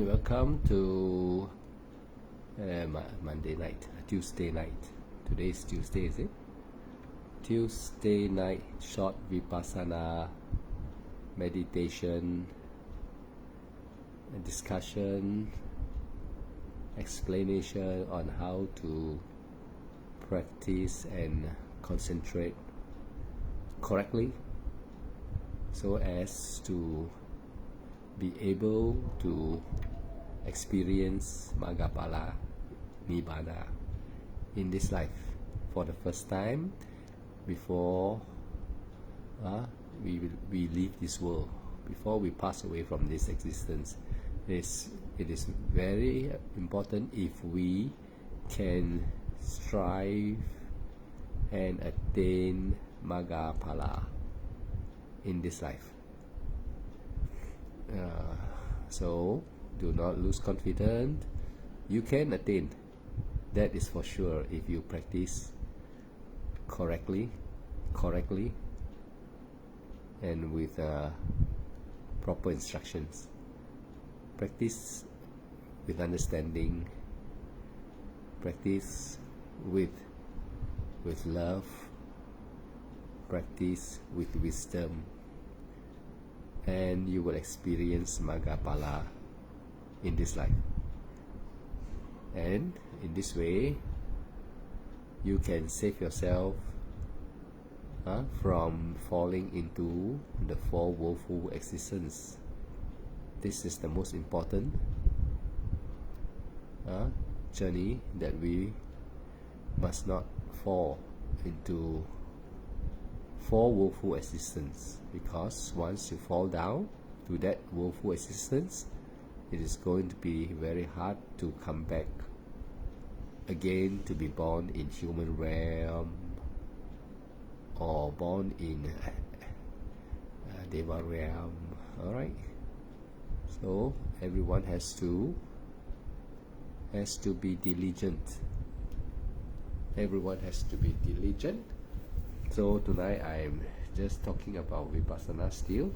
Welcome to Monday night, Tuesday night. Today is Tuesday, is it? Tuesday night short Vipassana meditation, discussion, explanation on how to practice and concentrate correctly so as to be able to experience Maggaphala Nibbana in this life for the first time before we leave this world, before we pass away from this existence. It is very important if we can strive and attain Maggaphala in this life. So do not lose confidence. You can attain, that is for sure, if you practice correctly and with proper instructions. Practice with understanding, practice with love, practice with wisdom, and you will experience Maggaphala in this life. And in this way, you can save yourself from falling into the four woeful existence. This is the most important journey, that we must not fall into four woeful existence, because once you fall down to that woeful existence, it is going to be very hard to come back again to be born in human realm or born in Deva realm. Alright, so everyone has to be diligent. Everyone has to be diligent. So tonight I'm just talking about Vipassana still.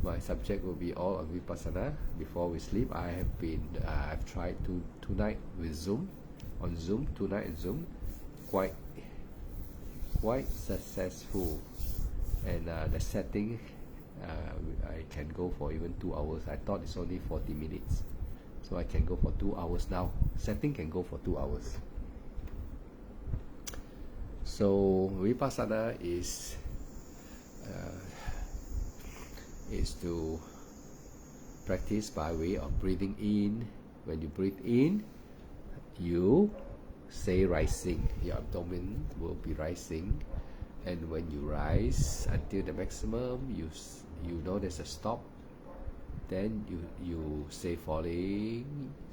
My subject will be all on Vipassana. Before we sleep, I've tried to tonight with Zoom, tonight in Zoom, quite successful. And the setting, I can go for even 2 hours. I thought it's only 40 minutes, so I can go for 2 hours now. Setting can go for 2 hours. So Vipassana is to practice by way of breathing in. When you breathe in, you say rising. Your abdomen will be rising, and when you rise until the maximum, you know there's a stop. Then you say falling.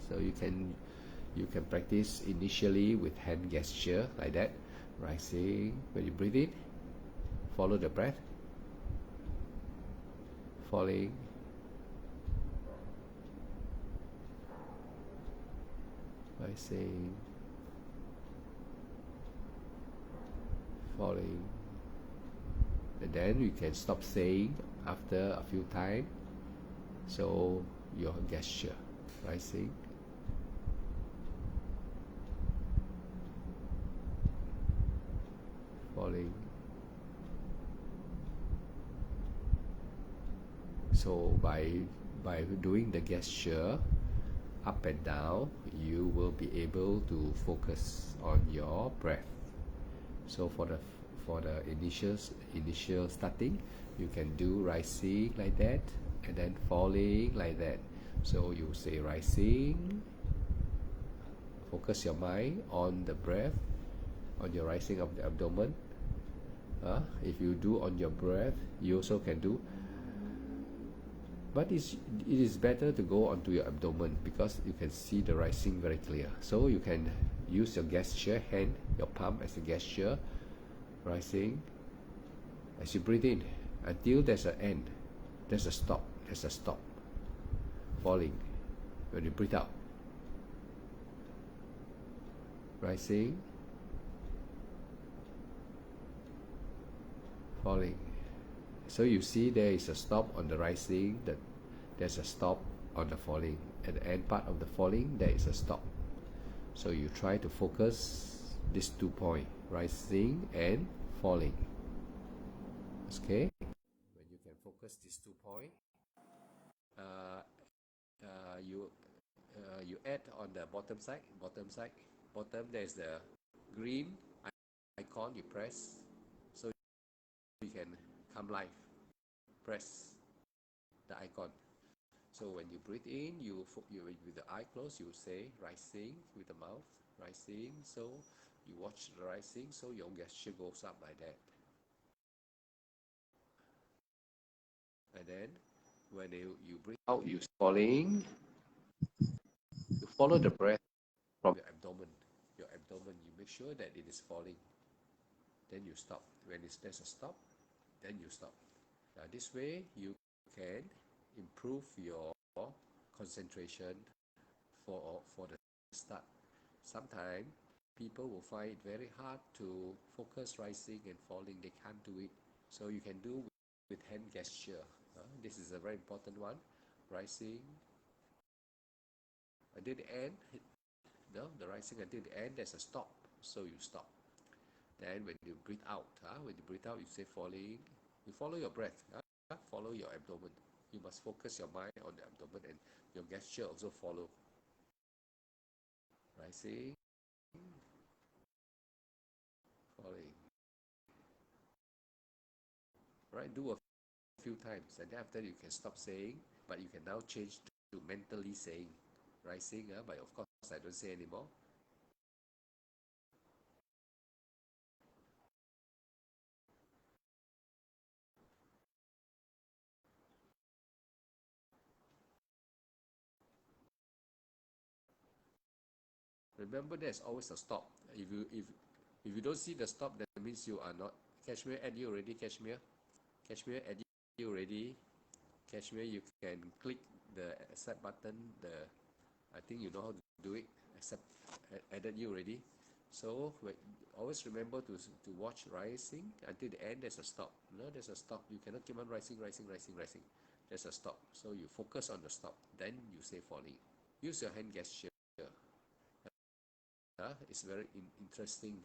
So you can practice initially with hand gesture like that. Rising. When you breathe in, follow the breath. Falling. Rising. Falling. And then you can stop saying after a few times. So your gesture. Rising. Falling. So by doing the gesture up and down, you will be able to focus on your breath. So for the initial starting, you can do rising like that, and then falling like that. So you say rising, focus your mind on the breath, on your rising of the abdomen. If you do on your breath, you also can do, but it is better to go onto your abdomen, because you can see the rising very clear. So you can use your gesture, hand, your palm as a gesture, rising. As you breathe in, until there's an end, there's a stop, falling. When you breathe out, rising, falling. So you see there is a stop on the rising, that there's a stop on the falling, at the end part of the falling, there is a stop. So you try to focus these 2 points, rising and falling. Okay? When you can focus these 2 points, uh, you add on the bottom there's the green icon, you press, so you can come live, press the icon. So when you breathe in, you with the eye closed, you say rising with the mouth, rising. So you watch the rising, so your gesture goes up like that. And then when you breathe out, you falling. You follow the breath from your abdomen. Your abdomen, you make sure that it is falling. Then you stop. When there's a stop, then you stop. This way you can improve your concentration for the start. Sometimes people will find it very hard to focus rising and falling. They can't do it. So you can do with hand gesture. This is a very important one. Rising until the end. No, the rising until the end, there's a stop. So you stop. Then when you breathe out, you say falling. You follow your breath. Follow your abdomen. You must focus your mind on the abdomen, and your gesture also follow. Rising, falling. Right, do a few times, and then after you can stop saying, but you can now change to mentally saying rising, but of course I don't say anymore. Remember, there's always a stop. If you don't see the stop, that means you are not. Kashmir, add you already. Kashmir, add you already. Kashmir, you can click the accept button. I think you know how to do it. Accept, added you already. So always remember to watch rising until the end. There's a stop. No, there's a stop. You cannot keep on rising. There's a stop. So you focus on the stop. Then you say falling. Use your hand gesture. It's very interesting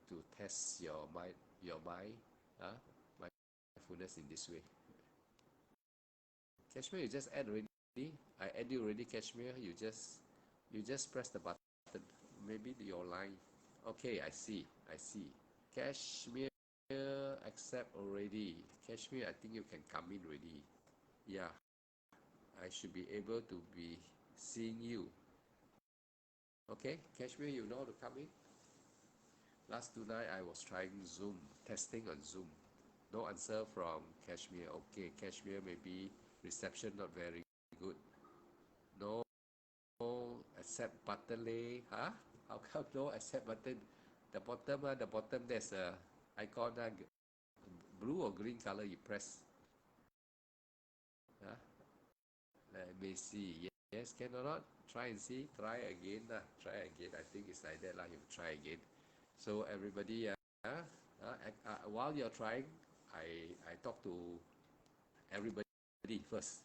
to test your mind, mindfulness in this way. Kashmir, you just add already. I add you already, Kashmir. You just press the button. Maybe your line. Okay, I see. Kashmir, accept already. Kashmir, I think you can come in already. Yeah, I should be able to be seeing you. Okay, Kashmir, you know how to come in? Last tonight I was trying Zoom, testing on Zoom. No answer from Kashmir. Okay, Kashmir, maybe reception not very good. No accept button leh. Huh? How come no accept button? The bottom there's a icon, blue or green color, you press. Huh? Let me see. Yes, can or not? Try and see. Try again. Try again. I think it's like that. You try again. So everybody, while you're trying, I talk to everybody first.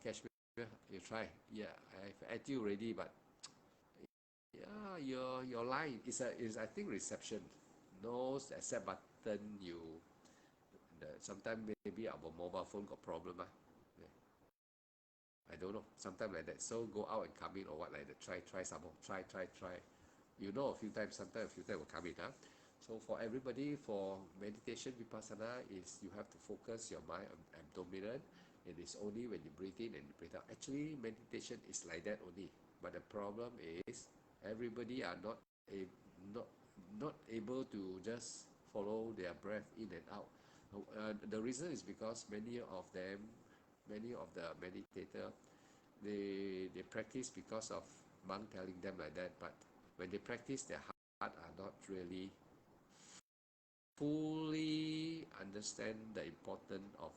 Kashmir, you try. Yeah, I've added you already, but yeah, your line is I think reception. No accept button. Sometimes maybe our mobile phone got problem. Yeah. I don't know. Sometimes like that. So go out and come in or what like that. Try some more. Try. You know, a few times. Sometimes a few times will come in. So for everybody, for meditation vipassana is you have to focus your mind on abdomen. It is only when you breathe in and you breathe out. Actually, meditation is like that only. But the problem is everybody are a, not not able to just follow their breath in and out. The reason is because many of the meditator, they practice because of monk telling them like that, but when they practice, their heart are not really fully understand the importance of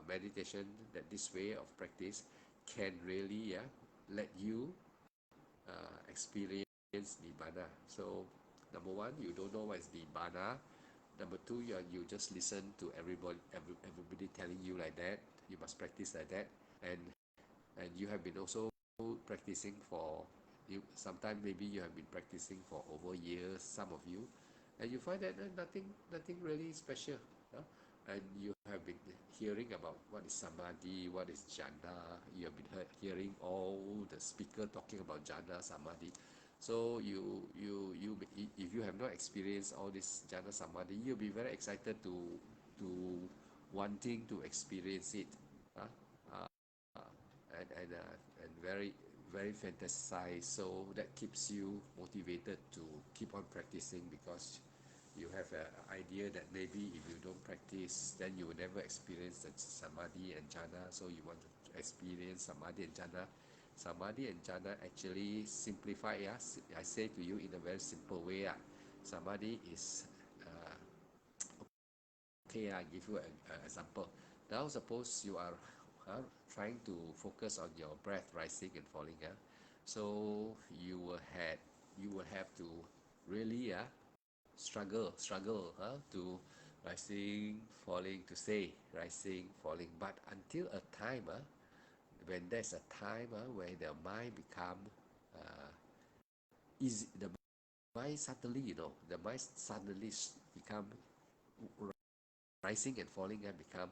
meditation, that this way of practice can really let you experience nibbana. So number one, you don't know what is nibbana. Number two, you just listen to everybody telling you like that. You must practice like that, and and you have been also practicing for you sometime maybe you have been practicing for over years, some of you, and you find that nothing really special, huh? And you have been hearing about what is samadhi, what is jhana. You have been hearing all the speaker talking about jhana samadhi. So if you have not experienced all this jhana samadhi, you'll be very excited to wanting to experience it, huh? And very fantasized, so that keeps you motivated to keep on practicing, because you have an idea that maybe if you don't practice, then you will never experience the samadhi and jhana. So you want to experience samadhi and jhana. Samadhi and jhana actually simplify, yeah? I say to you in a very simple way, yeah. Samadhi is okay, I give you an example. Now suppose you are trying to focus on your breath rising and falling. So you will have to really struggle to rising, falling, to say rising, falling. But until a time, when there's a time where the mind become uh, easy, the mind suddenly, the mind suddenly become rising and falling become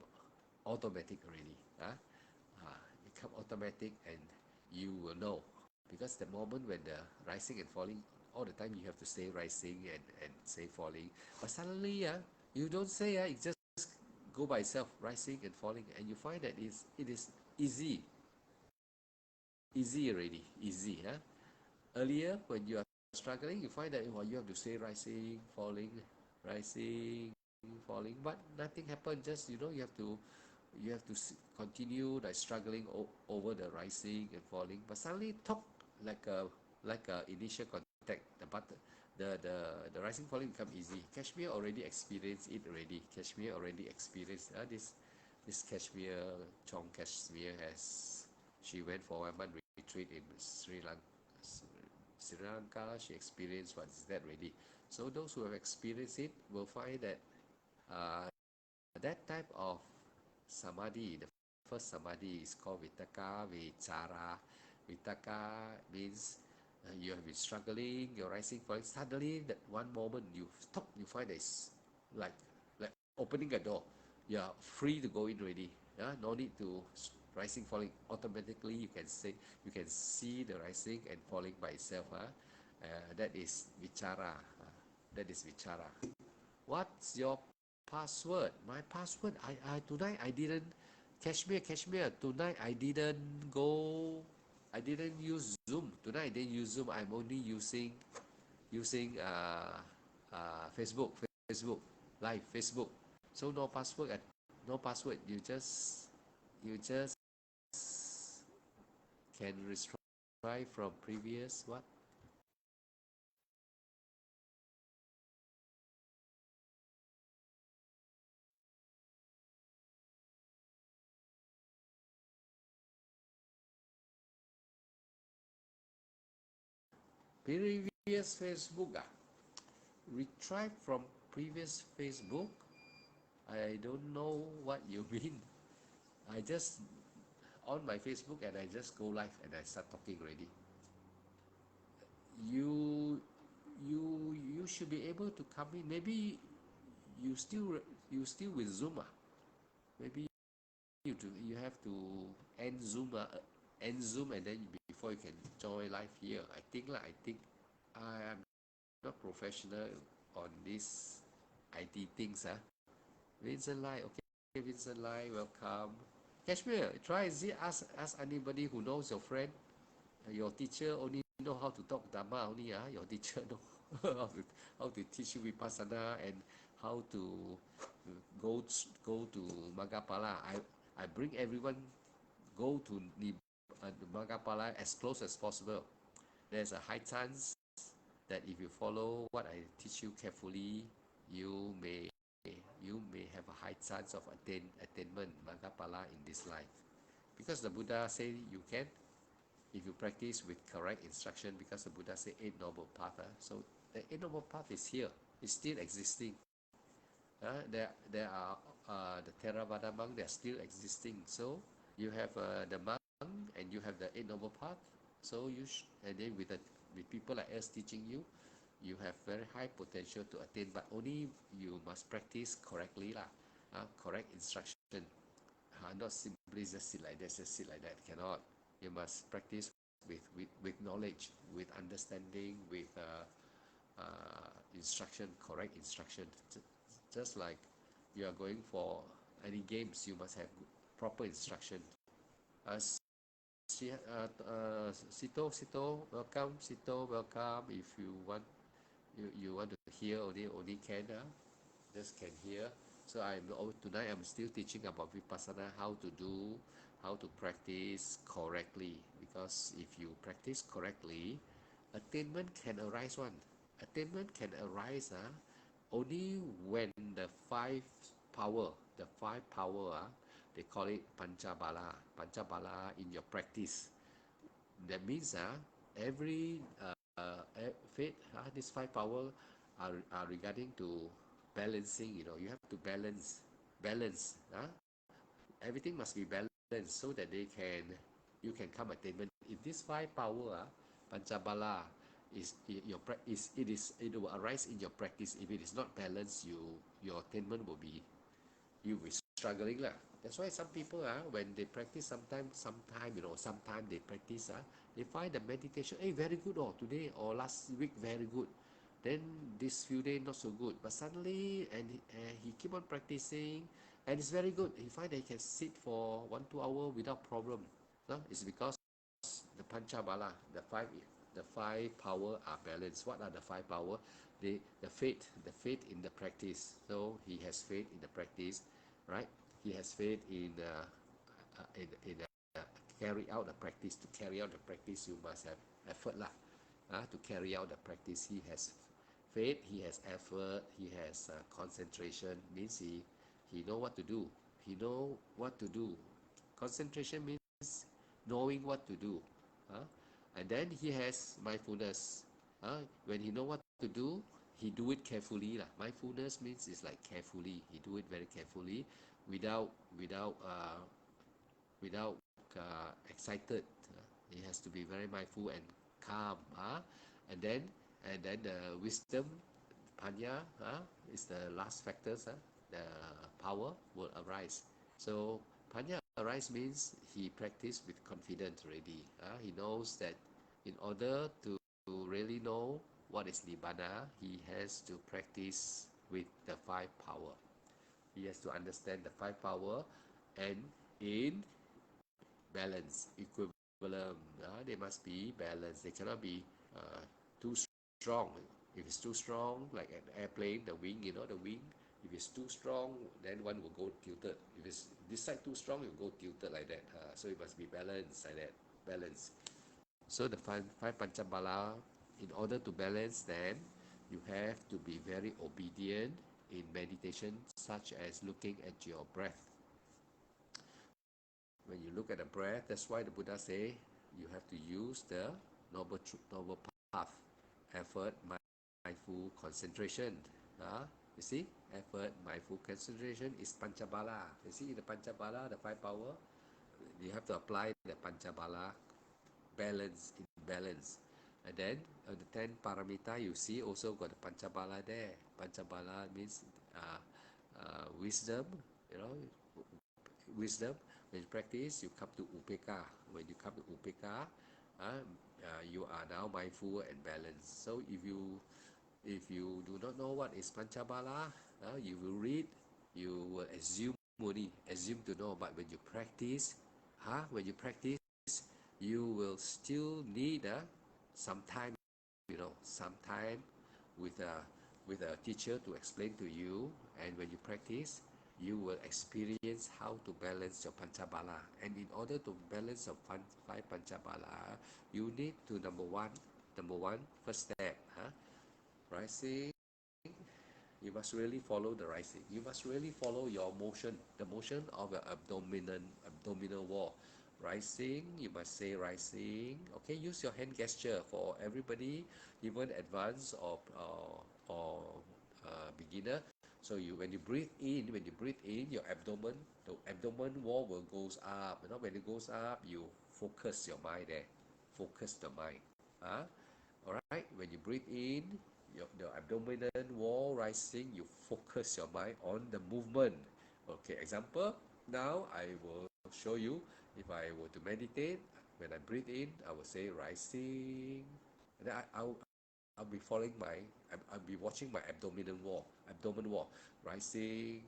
automatic already. Become automatic, and you will know, because the moment when the rising and falling, all the time you have to say rising and say falling, but suddenly you don't say, it just go by itself, rising and falling, and you find that it is easy already, easy. Earlier when you are struggling, you find that you have to say rising, falling, but nothing happened. Just you have to continue like struggling over the rising and falling, but suddenly talk like a initial contact, the rising falling become easy. Kashmir already experienced it already. Kashmir already experienced this Kashmir, Chong Kashmir, has she went for 1 month retreat in Sri Lanka. She experienced what is that already. So those who have experienced it will find that uh, that type of samadhi, the first samadhi, is called Vitakka Vichara. Vitakka means you have been struggling, you're rising, falling. Suddenly, that one moment you stop, you find that it's like like opening a door. You are free to go in already. Yeah? No need to rising, falling. Automatically, you can see the rising and falling by itself. That is Vichara. That is Vichara. What's your password? My password. I tonight I didn't Kashmir. Tonight I didn't go. I didn't use Zoom. Tonight I didn't use Zoom. I'm only using Facebook. Facebook live Facebook. So no password. No password. You just can retry from previous what? Previous Facebook. Retry from previous Facebook. I don't know what you mean. I just on my Facebook and I just go live and I start talking already. You you should be able to come in. Maybe you still you still with Zoom. Maybe you have to end Zoom, and then before you can join live here. I think lah. I think I am not professional on this IT things. Vincent Lai, okay, Vincent Lai, welcome. Kashmir, try see ask anybody who knows your friend. Your teacher only know how to talk Dhamma only. Your teacher know how to teach you Vipassana and how to go to Magapala. I bring everyone go to Magapala as close as possible. There's a high chance that if you follow what I teach you carefully, you may you may have a high chance of attainment Magapala in this life. Because the Buddha say you can, if you practice with correct instruction, because the Buddha said Eight Noble Path. So the Eight Noble Path is here, it's still existing. There are the Theravada monks, they are still existing. So you have the monk and you have the Eight Noble Path, so and then with people like us teaching you, you have very high potential to attain, but only you must practice correctly lah, correct instruction. Not simply just sit like that, just sit like that, cannot. You must practice with knowledge, with understanding, with instruction, correct instruction. Just like you are going for any games, you must have proper instruction. Sito, welcome. Sito, welcome. If you want, you want to hear only can, just can hear. So tonight I'm still teaching about Vipassana, how to do, how to practice correctly. Because if you practice correctly, attainment can arise one. Attainment can arise only when the five power, they call it Panchabala in your practice. That means every faith, these five power are regarding to balancing. You have to balance. Everything must be balanced so that you can come attainment. If this five power, Panchabala, it will arise in your practice. If it is not balanced, your attainment will be, you will be struggling lah. That's why some people when they practice sometime they practice they find the meditation very good today or last week very good, then this few days not so good, but suddenly he keep on practicing and it's very good. He find that he can sit for 1-2 hours without problem. It's because the Panchabala, the five power are balanced. What are the five power? The faith in the practice. So he has faith in the practice, right? He has faith in carry out the practice. To carry out the practice, you must have effort lah. To carry out the practice, he has faith, he has effort, he has concentration. Means he know what to do. He know what to do. Concentration means knowing what to do. And then he has mindfulness. When he know what to do, he do it carefully lah. Mindfulness means it's like carefully. He do it very carefully, without excited. He has to be very mindful and calm. And then the wisdom, Panya, is the last factors. The power will arise. So Panya arise means he practiced with confidence already. He knows that in order to really know what is Nibbana, he has to practice with the five power. He has to understand the five power and in balance, equivalent. They must be balanced. They cannot be too strong. If it's too strong, like an airplane, the wing, the wing, if it's too strong, then one will go tilted. If it's this side too strong, it will go tilted like that. So it must be balanced like that. Balance. So the five Panchabala, in order to balance them, you have to be very obedient in meditation, such as looking at your breath. When you look at the breath, that's why the Buddha say you have to use the noble path, effort, mindful concentration. You see, effort, mindful concentration is Panchabala. You see, the Panchabala, the five power, you have to apply the Panchabala balance in balance. And then the 10 paramita, you see also got the Panchabala there. Panchabala means wisdom, wisdom. When you practice, you come to upeka. When you come to upeka, you are now mindful and balanced. So if you do not know what is Panchabala, you will read, you will assume to know. But when you practice, you will still need some time, some time with a teacher to explain to you. And when you practice, you will experience how to balance your Panchabala. And in order to balance your five Panchabala, you need to number one, first step, rising. You must really follow the rising. You must really follow your motion, the motion of your abdominal wall. Rising, you must say rising. Okay, use your hand gesture for everybody, even advanced or beginner. So when you breathe in, your abdomen, the abdomen wall will goes up. When it goes up, you focus your mind there. Focus the mind. Huh? All right. When you breathe in, the abdominal wall rising, you focus your mind on the movement. Okay. Example. Now I will show you. If I were to meditate, when I breathe in, I will say rising. And then I'll be following I'll be watching my abdomen wall, rising.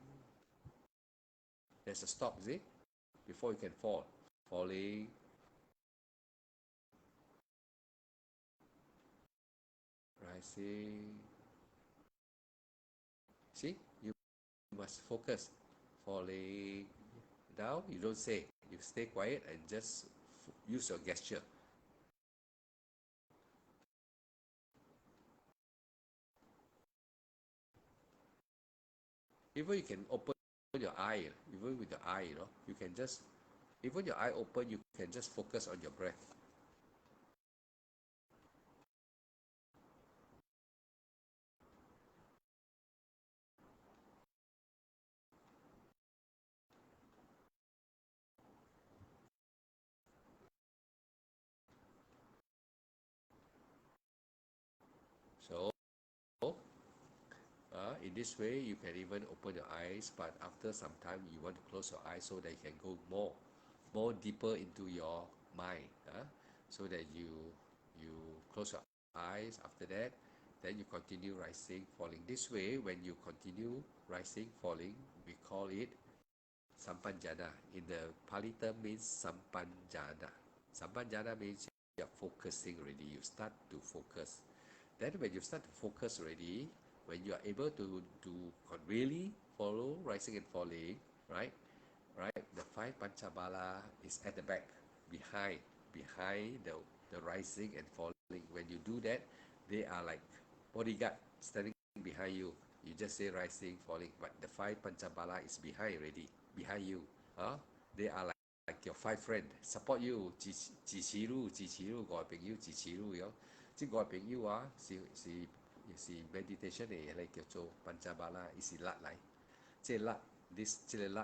There's a stop, is it? Before you can fall, falling, rising. See, you must focus. Falling down, you don't say. You stay quiet and just use your gesture. Even you can open your eye, even with your eye, you can just, even your eye open, you can just focus on your breath. So, in this way, you can even open your eyes, but after some time, you want to close your eyes so that you can go more deeper into your mind. So that you close your eyes. After that, then you continue rising, falling. This way, when you continue rising, falling, we call it sampanjana. In the Pali term means sampanjana. Sampanjana means you're focusing already. You start to focus. Then when you start to focus already, when you are able to really follow rising and falling, right? Right? The five panchabala is at the back, behind the rising and falling. When you do that, they are like bodyguard standing behind you. You just say rising, falling, but the five panchabala is behind already, behind you. They are like your five friend support you 支持你外朋友支持你哦，即外朋友啊是 meditation 嘅嚟叫做 panchabala，伊是力嚟，即力 即個力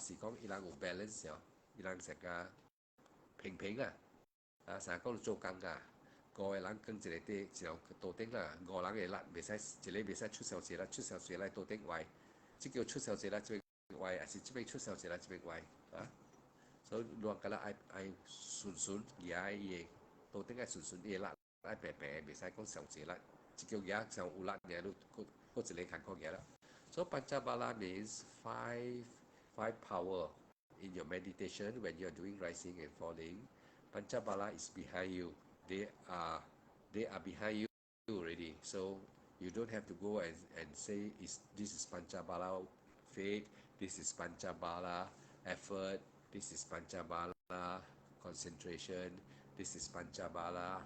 是講伊人有 balance 哦，伊人成個平平啊，成日講做工啊，五個人跟一個地一條桌頂啦，五人嘅力袂使一個袂使出小隻啦，出小隻嚟桌頂歪，即叫出小隻啦，這邊歪，還是這邊出小隻啦，這邊歪啊？所以亂個啦，愛順而愛嘢，桌頂愛順嘢啦，愛平平，袂使講小隻啦，即叫嘢上有力嘅，都一個坎坷嘢啦。So Panchabala means five power in your meditation when you are doing rising and falling. Panchabala is behind you. They are they are behind you already. So you don't have to go and say this is Panchabala faith, this is Panchabala effort, this is Panchabala concentration, this is Panchabala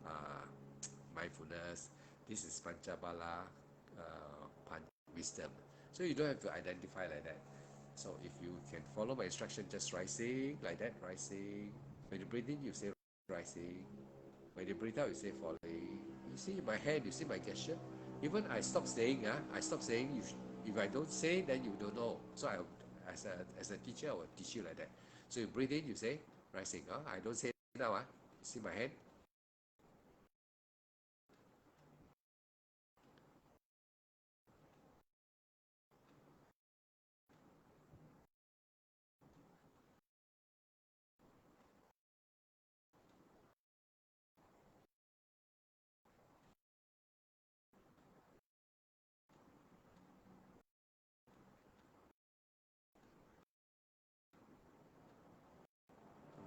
uh, mindfulness, this is Panchabala wisdom. So you don't have to identify like that. So if you can follow my instruction, just rising like that, rising. When you breathe in, you say rising. When you breathe out, you say falling. You see my hand, you see my gesture. Even I stop saying, I stop saying. If I don't say, then you don't know. So as a teacher, I will teach you like that. So you breathe in, you say rising. I don't say now. You see my hand.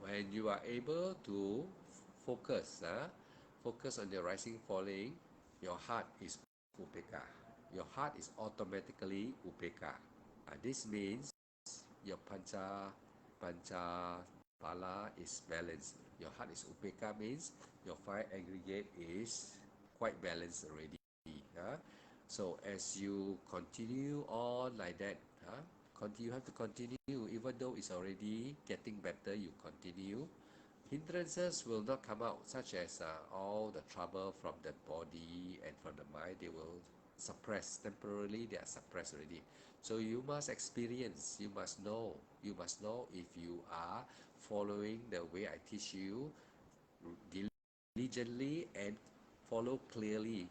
When you are able to focus, focus on the rising, falling, your heart is upeka. Your heart is automatically upeka. This means your pancha pala is balanced. Your heart is upeka means your five aggregate is quite balanced already. So as you continue on like that, you have to continue even though it's already getting better. You continue. Hindrances will not come out, such as all the trouble from the body and from the mind. suppressed. Temporarily, they are suppressed already. So you must experience, you must know, if you are following the way I teach you diligently and follow clearly,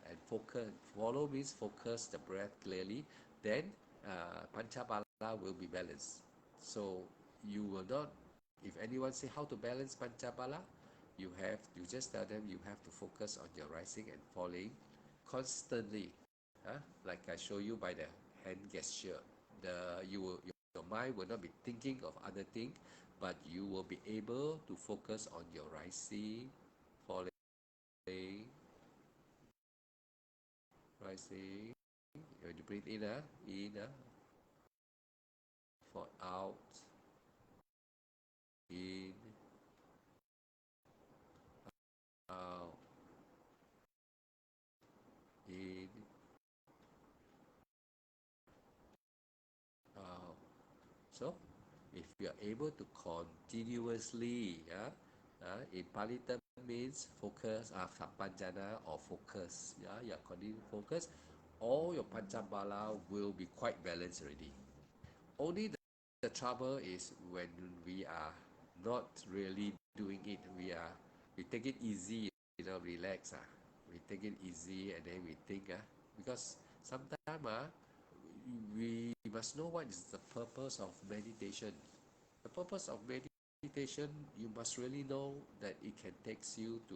and focus. Follow means focus the breath clearly. Then Panchabala will be balanced. So you will not. If anyone say how to balance Panchabala, you just tell them you have to focus on your rising and falling constantly. Like I show you by the hand gesture. Your mind will not be thinking of other thing, but you will be able to focus on your rising, falling, rising. When you breathe in, for out, in, out, in, out. So, if you are able to continuously, in Pali term means focus, Sapanjana or focus, you are continuing focus, all your Panchabala will be quite balanced already. Only the trouble is when we are not really doing it, we take it easy, relax, we take it easy and then we think, because sometimes we must know what is the purpose of meditation. The purpose of meditation, you must really know that it can take you to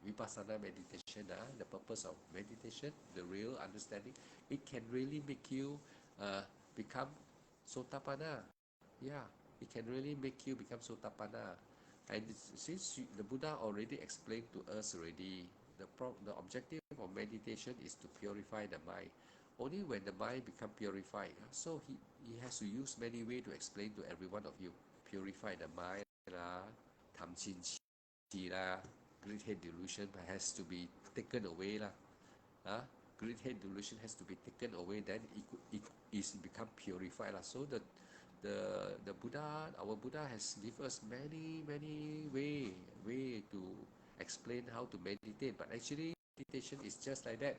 vipassana meditation. The purpose of meditation, the real understanding, it can really make you become sotapanna. Yeah, it can really make you become sotapanna. And since the Buddha already explained to us already, the objective of meditation is to purify the mind. Only when the mind become purified, so he has to use many ways to explain to every one of you. Purify the mind lah, tham chin chi lah, great head delusion has to be taken away lah. Great head delusion has to be taken away, then it is become purified lah. So the Buddha, our Buddha has given us many way to explain how to meditate. But actually, meditation is just like that,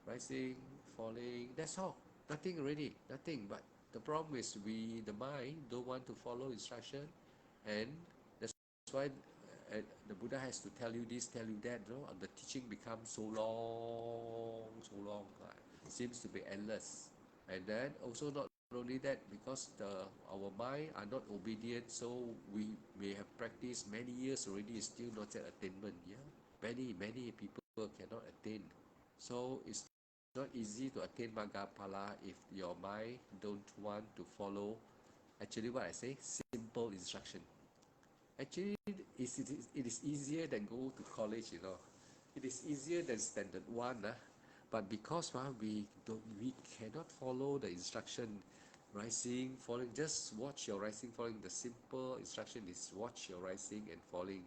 rising, falling. That's all. Nothing already. Nothing. But the problem is the mind don't want to follow instruction, and that's why the Buddha has to tell you this, tell you that. The teaching becomes so long, seems to be endless. And then also not only that, because our mind are not obedient, so we may have practiced many years already, still not yet attainment. Yeah, many people cannot attain. So it's not easy to attain Maggaphala if your mind don't want to follow. Actually, what I say, simple instruction. Actually, it is easier than go to college, It is easier than standard one, but because we cannot follow the instruction, rising, falling. Just watch your rising, falling. The simple instruction is watch your rising and falling,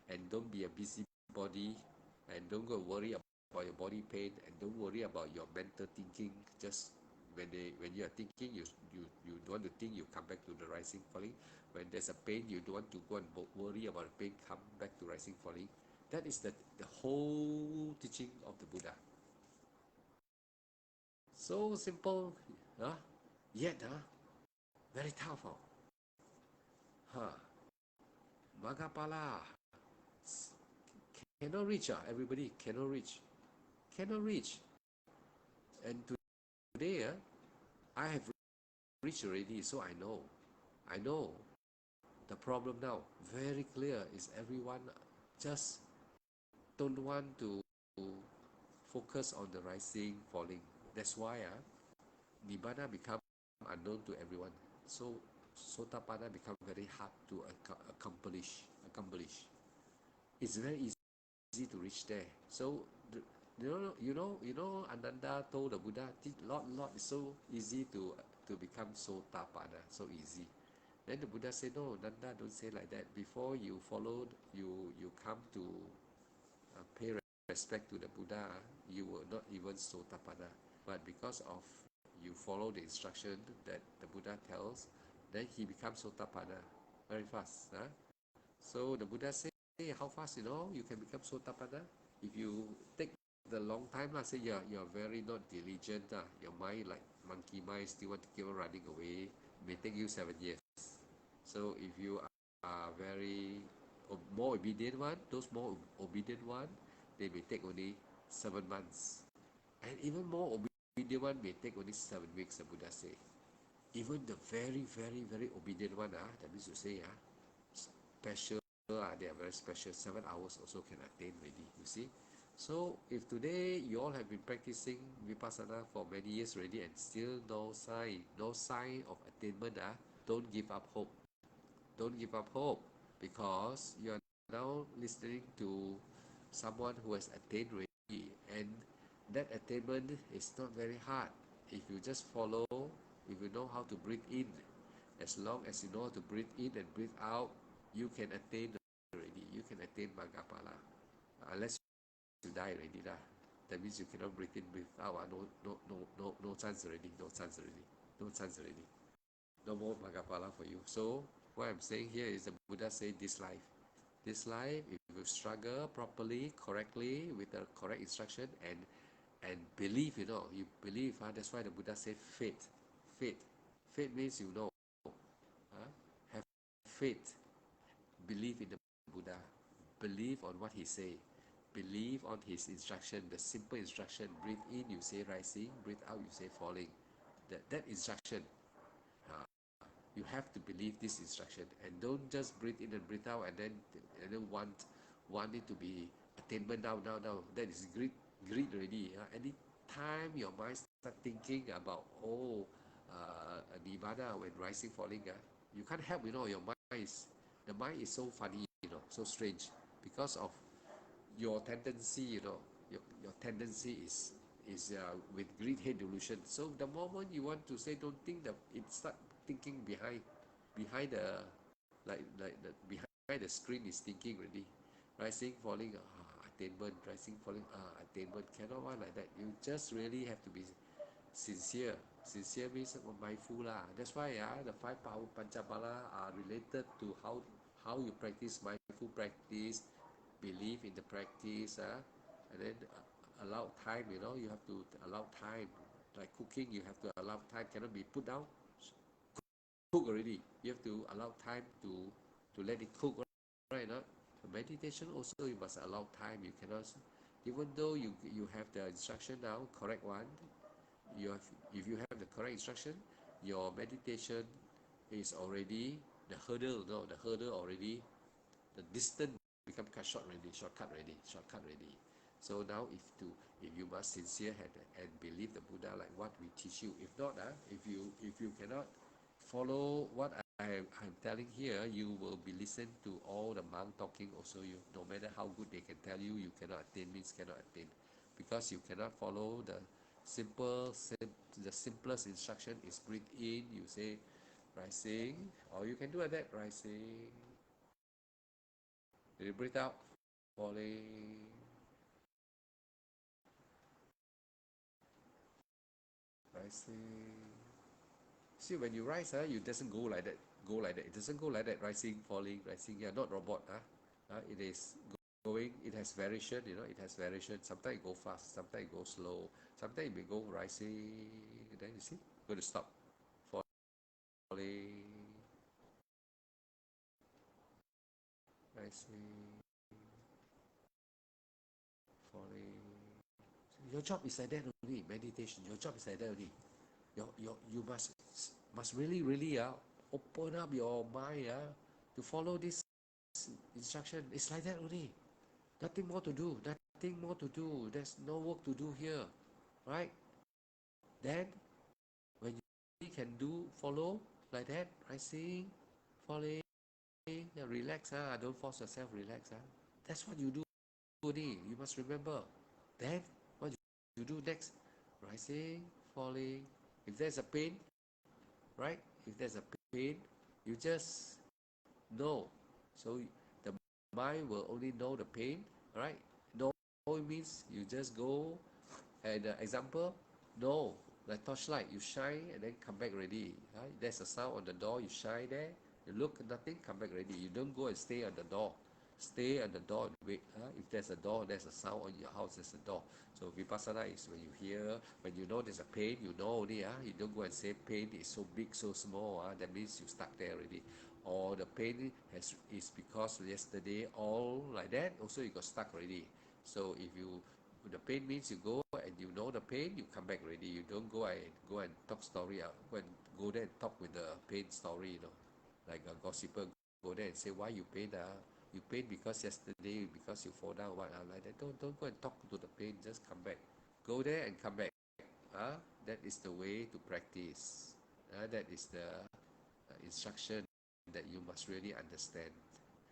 and don't be a busybody, and don't go worry about your body pain, and don't worry about your mental thinking. Just when you are thinking, you don't want to think, you come back to the rising, falling. When there's a pain, you don't want to go and worry about the pain, come back to rising, falling. That is the whole teaching of the Buddha. So simple, yet very tough. Maggaphala cannot reach. Everybody cannot reach. Cannot reach. And today, I have reached already, so I know. I know the problem now. Very clear is everyone just don't want to focus on the rising, falling. That's why Nibbana become unknown to everyone. So Sotapanna become very hard to accomplish. It's very easy to reach there. So Ananda told the Buddha, Lord, it's so easy to become Sotapanna, so easy. Then the Buddha said, no, Nanda, don't say like that. Before you follow, you come to pay respect to the Buddha, you were not even Sotapanna. But because of you follow the instruction that the Buddha tells, then he becomes Sotapanna very fast. So the Buddha said, hey, how fast you can become Sotapanna? If you take the long time lah. Say you're very not diligent lah. Your mind like monkey mind still want to keep on running away. May take you 7 years. So if you are very more obedient one, those more obedient one, they may take only 7 months, and even more obedient one may take only 7 weeks. The Buddha say. Even the very very very obedient one, that means to say special, they are very special. 7 hours also can attain already. You see. So if today you all have been practicing vipassana for many years already and still no sign of attainment, don't give up hope. Don't give up hope, because you are now listening to someone who has attained already, and that attainment is not very hard. If you just follow, if you know how to breathe in, as long as you know how to breathe in and breathe out, you can attain already. You can attain Maggaphala, unless you die already lah. That means you cannot breathe in, breathe out. No chance already. No chance already. No chance already. No more Maggaphala for you. So what I'm saying here is the Buddha said this life, if you struggle properly, correctly, with the correct instruction, and believe, you believe. That's why the Buddha said faith. Faith means have faith, believe in the Buddha, believe on what he say, believe on his instruction, the simple instruction. Breathe in, you say rising. Breathe out, you say falling. That instruction, you have to believe this instruction, and don't just breathe in and breathe out, and then want it to be attainment now. That is greed already. Any time your mind start thinking about nirvana when rising falling, you can't help. Your mind is so funny, so strange, because of your tendency. Your tendency is with greed, hate, delusion. So the moment you want to say don't think, that it start thinking behind the, like the behind the screen is thinking already. Rising falling, attainment. Rising falling, attainment. Cannot one like that. You just really have to be sincere means mindful lah. That's why the five power Panchabala are related to how you practice mindful practice, believe in the practice, and then allow time. You have to allow time. Like cooking, you have to allow time. Cannot be put down, cook already. You have to allow time to let it cook, right? Meditation also, you must allow time. You cannot, even though you have the instruction now, correct one. If you have the correct instruction, your meditation is already the hurdle. No, the hurdle already, the distance become shortcut already. So now if you must sincere and believe the Buddha like what we teach you. If not, if you cannot follow what I'm telling here, you will be listening to all the monk talking also. You, no matter how good they can tell you, you cannot attain, means cannot attain, because you cannot follow the the simplest instruction is breathe in, you say rising, or you can do like that, rising. You breathe out, falling, rising. See, when you rise, you doesn't go like that. It doesn't go like that. Rising, falling, rising. Yeah, not robot. It is going. It has variation. It has variation. Sometimes it go fast. Sometimes it go slow. Sometimes it may go rising. Then you see, going to stop, falling, rising, falling. Your job is like that only. Meditation. Your job is like that only. You must really open up your mind to follow this instruction. It's like that only. Nothing more to do. Nothing more to do. There's no work to do here, right? Then when you can do follow like that, rising, falling, relax. Don't force yourself. Relax. That's what you do only. You must remember. Then what you do next? Rising, falling. If there's a pain, right? If there's a pain, you just know. So the mind will only know the pain, right? Know means you just go, and example, no, like torchlight, you shine and then come back already. Right? There's a sound on the door, you shine there, you look, nothing, come back already. You don't go and stay on the door. Stay at the door and wait. If there's a door, there's a sound on your house, there's a door. So vipassana is when you hear, when you know there's a pain, you know only. You don't go and say pain is so big, so small. That means you stuck there already. Or the pain is because yesterday all like that, also you got stuck already. So if you, the pain means you go and you know the pain, you come back already. You don't go and talk story out. Go there and talk with the pain story, like a gossiper go there and say why you pain. You pain because yesterday, because you fall down, what like that. Don't go and talk to the pain, just come back. Go there and come back. That is the way to practice. That is the instruction that you must really understand.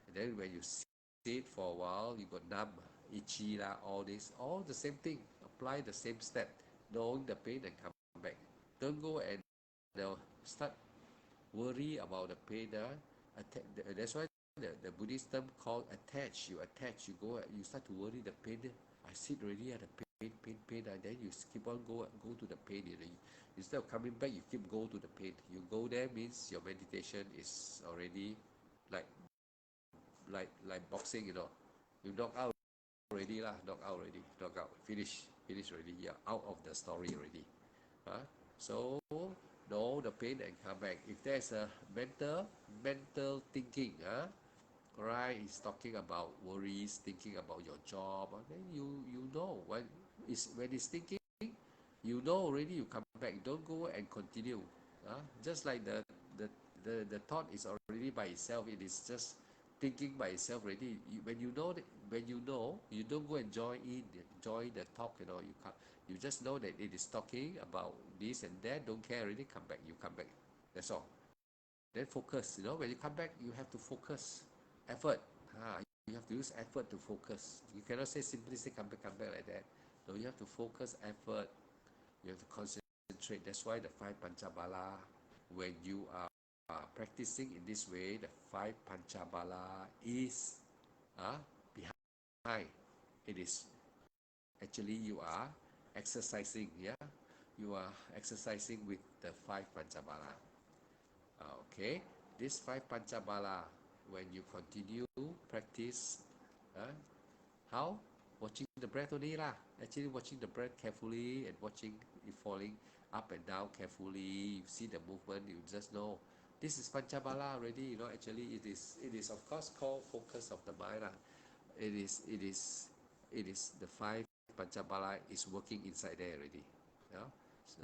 And then when you sit for a while, you got numb, itchy lah, all this, all the same thing. Apply the same step, knowing the pain and come back. Don't go and start worry about the pain. That's why the Buddhist term called attach. You attach, you go, you start to worry the pain. I sit already at the pain, and then you keep on go to the pain. Instead of coming back, you keep go to the pain. You go there means your meditation is already like boxing. You knock out already lah, knock out, finish already. You're out of the story already. So know the pain and come back. If there's a mental thinking, right, he's talking about worries, thinking about your job, then you know when it's thinking, you know already. You come back, don't go and continue. Just like the thought is already by itself, it is just thinking by itself already. When you know that, you don't go and join the talk. You just know that it is talking about this and that. Don't care already, come back. You come back, that's all. Then focus. When you come back, you have to focus, effort. You have to use effort to focus. You cannot simply say come back like that. No, you have to focus, effort. You have to concentrate. That's why the 5 Panchabala, when you are practicing in this way, the 5 Panchabala is behind. It is actually you are exercising. You are exercising with the 5 Panchabala. Okay, this 5 Panchabala, when you continue practice, how? Watching the breath only lah. Actually watching the breath carefully and watching it falling up and down carefully. You see the movement, you just know. This is Panchabala already. Actually it is of course called focus of the mind lah. It is the 5 Panchabala is working inside there already. So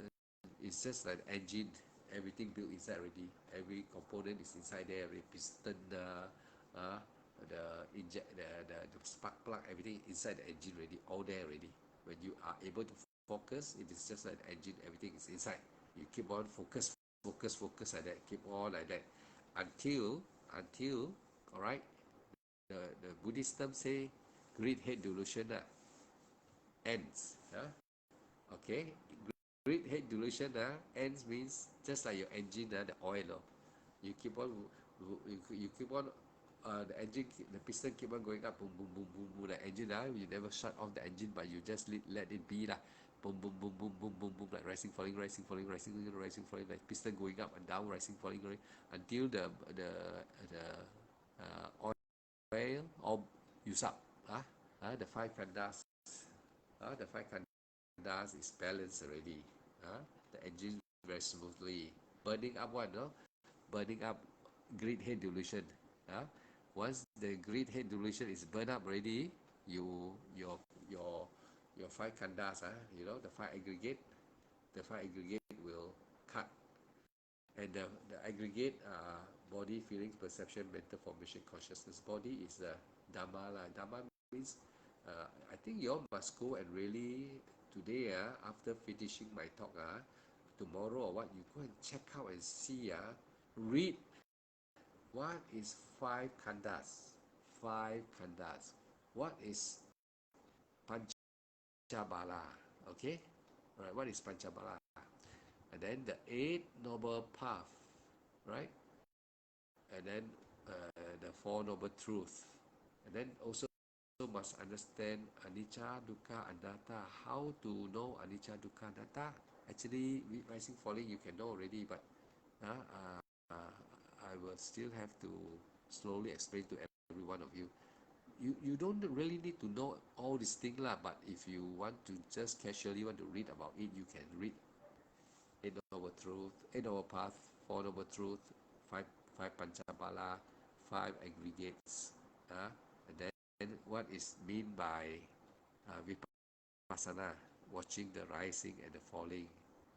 it's just like engine, everything built inside already. Every component is inside there already. Piston, the spark plug, everything inside the engine already, all there already. When you are able to focus, it is just like the engine, everything is inside. You keep on focus like that, keep on like that until all right, the Buddhist term say great head delusion ends. Okay, great head delusion ends means just like your engine, the oil. You keep on the engine, the piston keep on going up, boom boom boom boom boom. The engine you never shut off the engine, but you just let it be lah. Boom boom boom boom boom boom boom, like rising falling, like piston going up and down, rising falling, until the oil all use up. The 5 khandhas, the 5 khandhas is balanced already. The engine very smoothly burning up burning up great head delusion. Once the great head delusion is burned up already, your 5 khandhas, the 5 aggregate will cut. And the aggregate body, feelings, perception, mental formation, consciousness. Body is the Dhamma lah. Dhamma means I think you all must go and really today after finishing my talk tomorrow or what, you go and check out and see read what is 5 khandhas. 5 khandhas. What is Panchabala? Okay? Alright, what is Panchabala? And then the 8 noble path, right? And then the 4 noble truth. And then also must understand anicca, dukkha, anatta. How to know anicca, dukkha, anatta? Actually, rising, falling, you can know already, but I will still have to slowly explain to every one of you. you don't really need to know all these things lah, but if you want to just casually want to read about it, you can read Eight Noble Truth, Eight Noble Path, Four Noble Truth, five Panchabala, five aggregates, and then what is mean by vipassana, watching the rising and the falling,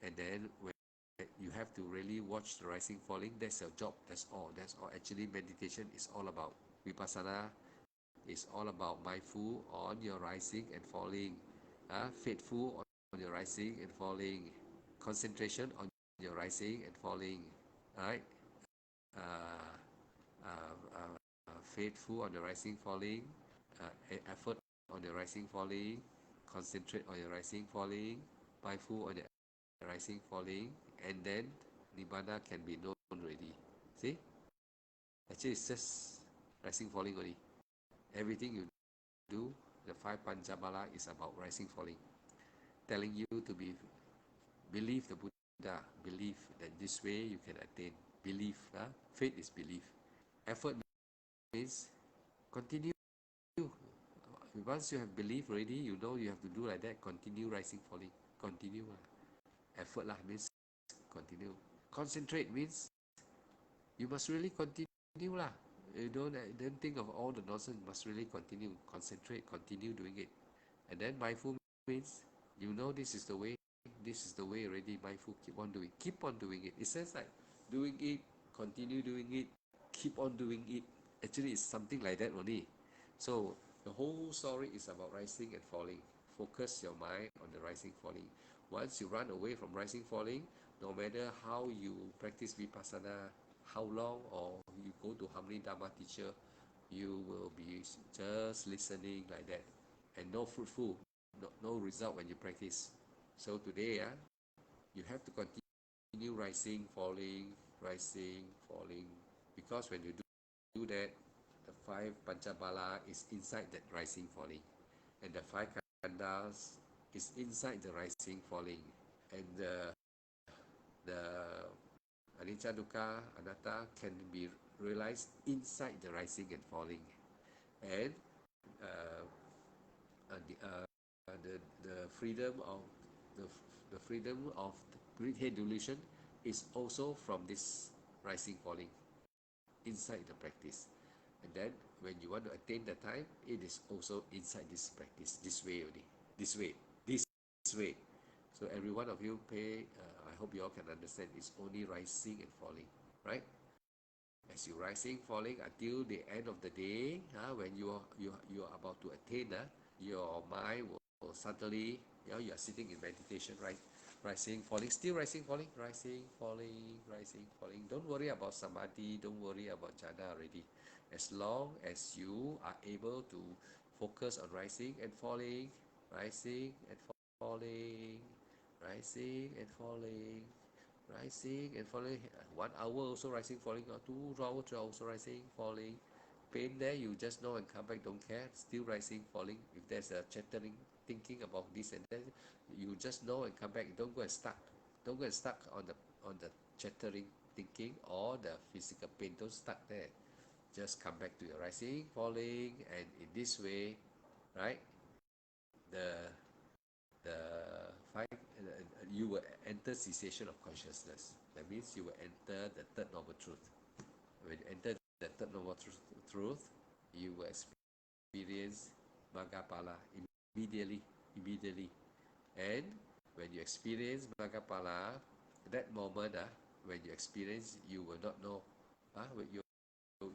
and then when you have to really watch the rising falling, that's your job, that's all. Actually meditation is all about. Vipassana is all about mindful on your rising and falling, faithful on your rising and falling, concentration on your rising and falling, right? Uh, Faithful on the rising falling, effort on the rising falling, concentrate on your rising falling, mindful on the rising falling, and then nibbana can be known already. See, actually it's just rising falling only. Everything you do, the five Panchabala is about rising falling, telling you to believe the Buddha, believe that this way you can attain. Belief, faith is belief. Effort means continue. Once you have belief already, you know you have to do like that. Continue rising falling. Continue. Effort lah means continue. Concentrate means you must really continue lah. You don't think of all the nonsense. You must really continue. Concentrate. Continue doing it. And then mindful means you know this is the way. This is the way already. Mindful. Keep on doing. Keep on doing it. It says like doing it. Continue doing it. Keep on doing it. Actually, it's something like that only. So the whole story is about rising and falling. Focus your mind on the rising falling. Once you run away from rising falling, no matter how you practice vipassana, how long, or you go to how many dharma teacher, you will be just listening like that, and no fruitful, no result when you practice. So today, you have to continue rising, falling, because when you do that, the five Panchabala is inside that rising, falling, and the five Khandhas is inside the rising, falling, and the Anicca, Dukkha, Anatta can be realized inside the rising and falling, and uh, the freedom of the, the freedom of the great head delusion is also from this rising, falling inside the practice. And then when you want to attain the time, it is also inside this practice, this way only, this way. So every one of you pay, I hope you all can understand, it's only rising and falling, right? As you rising, falling until the end of the day, when you are about to attain, your mind will suddenly, you are sitting in meditation, right? Rising, falling, still rising, falling, rising, falling, rising, falling. Don't worry about samadhi, don't worry about jhana already. As long as you are able to focus on rising and falling, rising and falling, rising and falling, rising and falling. 1 hour also rising, falling, or 2 hours also rising, falling. Pain there, you just know and come back, don't care. Still rising, falling. If there's a chattering, thinking about this and that, you just know and come back. Don't go and stuck. Don't go and stuck on the chattering thinking or the physical pain. Don't stuck there. Just come back to your rising, falling, and in this way, right? The you will enter cessation of consciousness. That means you will enter the third noble truth. When you enter the third noble truth, you will experience Maggaphala immediately. And when you experience Maggaphala, that moment, when you experience, you will not know.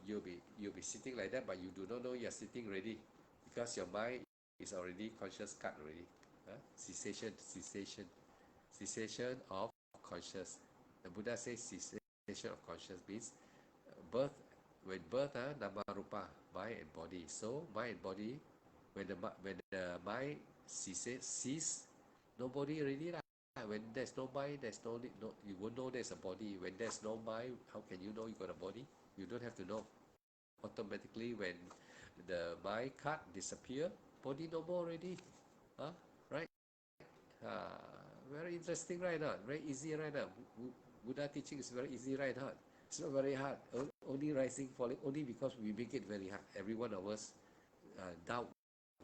You'll be sitting like that, but you do not know you're sitting already, because your mind is already conscious cut already. Cessation of conscious. The Buddha says cessation of conscious means birth. When birth, nama rupa, mind and body. So mind and body, when the mind cease, no body already lah. When there's no mind, there's no, you won't know there's a body. When there's no mind, how can you know you got a body? You don't have to know. Automatically, when the mind cut disappear, body no more already. Right? Very interesting, right? Very easy, right? Buddha teaching is very easy, right? It's not very hard. Only rising, falling, only because we make it very hard. Every one of us doubt,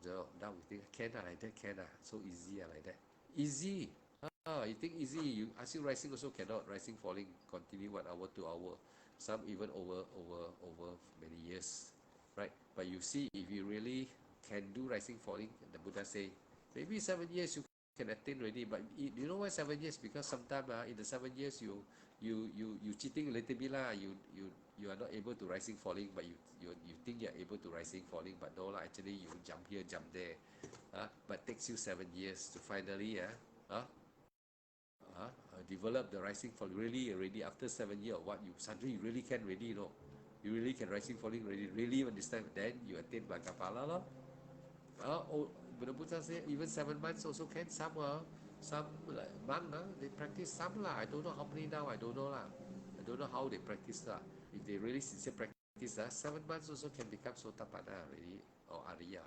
doubt. You think can like that, can so easy like that. Easy. You think easy? You ask you rising also cannot. Rising, falling, continue 1 hour, 2 hour. Some even over many years, right? But you see, if you really can do rising, falling, the Buddha say, maybe 7 years you can attain already. But you know why 7 years? Because sometimes in the 7 years you cheating a little bit lah. You are not able to rising, falling, but you think you are able to rising, falling, but no lah. Actually, you jump here, jump there. But takes you 7 years to finally uh, develop the rising, falling really already after 7 years or what, you suddenly you really can already, you know, you really can rising, falling really understand, then you attain Bhagapala lor. Oh, but the Buddha say even 7 months also can. Some like monk they practice some lah. I don't know how many now. I don't know lah. I don't know how they practice lah. If they really sincere practice 7 months also can become Sotapanna already or Arya.